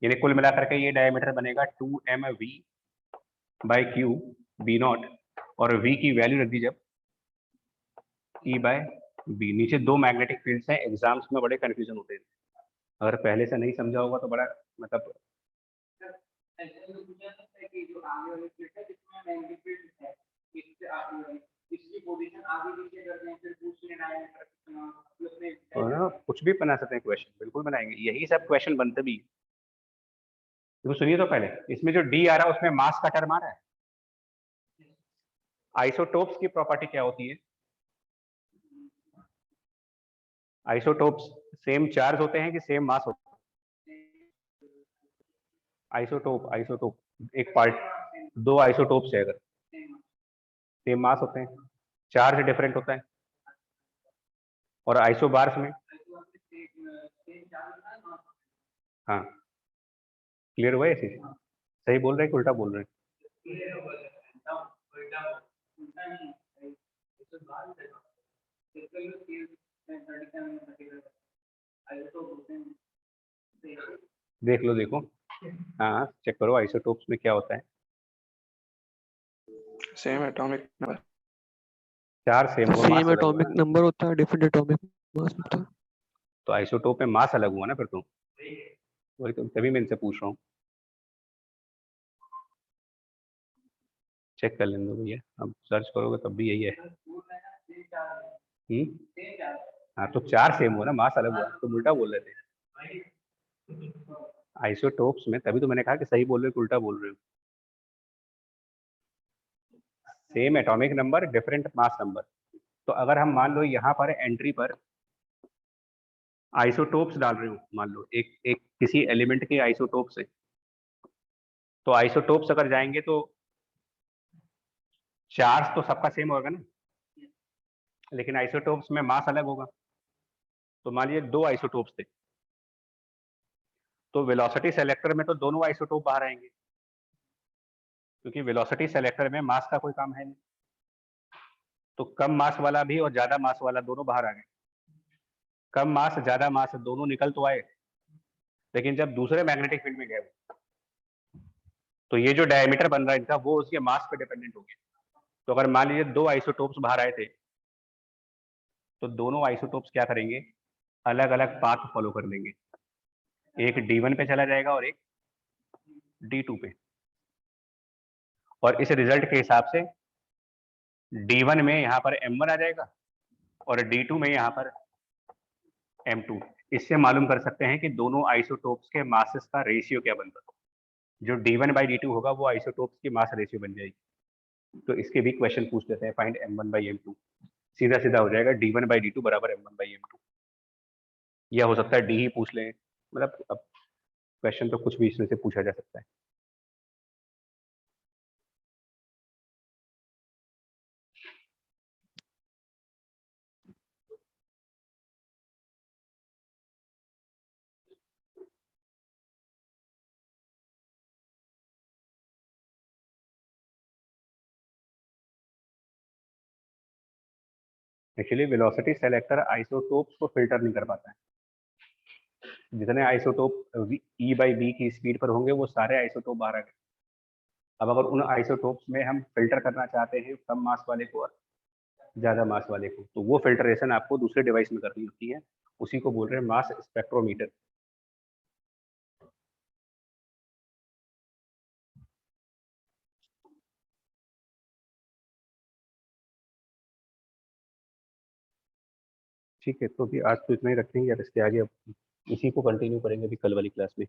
यानी कुल मिलाकर के ये डायमीटर बनेगा 2mv/q b0, और v की वैल्यू रख दी जब E/B। नीचे 2 मैग्नेटिक फील्ड्स हैं, एग्जाम्स में बड़े कंफ्यूजन होते हैं, अगर पहले से नहीं समझा होगा तो बड़ा मतलब और ना कुछ भी बना सकते हैं क्वेश्चन, बिल्कुल बनाएंगे, यही सब क्वेश्चन बनते भी। तो सुनिए, तो पहले इसमें जो डी आ रहा है उसमें मास का टर्म आ रहा है। आइसोटोप्स की प्रॉपर्टी क्या होती है? आइसोटोप्स सेम चार्ज होते हैं कि सेम मास होता है? आइसोटोप एक पार्ट, 2 आइसोटोप्स है, अगर सेम मास होते हैं, चार्ज डिफरेंट होता है। और आइसोबार्स में, हाँ क्लियर हुआ है? सही बोल रहे हैं कि उल्टा बोल रहे हैं? देख लो, देखो, हाँ चेक करो आइसोटोप्स में क्या होता है। सेम एटॉमिक नंबर, चार सेम सेम एटॉमिक नंबर होता है, डिफरेंट एटॉमिक मास होता है। तो आइसोटोप में मास अलग हुआ ना फिर तो, वही तो तभी मैं इनसे पूछ रहा हूँ, चेक कर लेंगे भैया, अब सर्च करोगे तब भी यही है। हाँ तो 4 सेम हुआ ना, मास अलग हुआ, तो उल्टा बोल रहे थे आइसोटोप्स में, तभी तो मैंने कहा कि सही बोल रहे हो कि उल्टा बोल रहे हो। Same atomic number, different mass number. तो अगर हम मान लो यहाँ पर एंट्री पर आइसोटोप्स डाल रहे हो, मान लो एक किसी एलिमेंट के आइसोटोप्स है, तो आइसोटोप्स अगर जाएंगे तो चार्ज तो सबका सेम होगा ना, लेकिन आइसोटोप्स में मास अलग होगा। तो मान लीजिए 2 आइसोटोप्स थे, तो वेलोसिटी सेलेक्टर में तो दोनों आइसोटोप बाहर आएंगे, क्योंकि वेलोसिटी सेलेक्टर में मास का कोई काम है नहीं। तो कम मास वाला भी और ज्यादा मास वाला दोनों बाहर आ गए। कम मास ज्यादा मास दोनों निकल तो आए, लेकिन जब दूसरे मैग्नेटिक फील्ड में गए तो ये जो डायमीटर बन रहा है इनका वो उसके मास पे डिपेंडेंट हो गया। तो अगर मान लीजिए 2 आइसोटोप्स बाहर आए थे तो दोनों आइसोटोप्स क्या करेंगे, अलग अलग पाथ फॉलो कर लेंगे, एक D1 पे चला जाएगा और एक D2 पे। और इस रिजल्ट के हिसाब से D1 में यहाँ पर M1 आ जाएगा और D2 में यहाँ पर M2। इससे मालूम कर सकते हैं कि दोनों आइसोटोप्स के मासेस का रेशियो क्या बनता है। जो D1/D2 होगा वो आइसोटोप्स की मास रेशियो बन जाएगी। तो इसके भी क्वेश्चन पूछ लेते हैं, फाइंड M1/M2। सीधा सीधा हो जाएगा D1/D2 बराबर M1/M2, या हो सकता है D ही पूछ लें। मतलब अब क्वेश्चन तो कुछ भी इसमें से पूछा जा सकता है। एक्चुअली वेलोसिटी सेलेक्टर आइसोटोप्स को फिल्टर नहीं कर पाता है। जितने आइसोटोप E/B की स्पीड पर होंगे वो सारे आइसोटोप बाहर आ गए। अब अगर उन आइसोटोप्स में हम फिल्टर करना चाहते हैं कम मास वाले को और ज़्यादा मास वाले को, तो वो फिल्टरेशन आपको दूसरे डिवाइस में करनी होती है। उसी को बोल रहे हैं मास स्पेक्ट्रोमीटर। ठीक है, तो भी आज तो इतना ही रखेंगे, अब इसके आगे अब इसी को कंटिन्यू करेंगे अभी कल वाली क्लास में।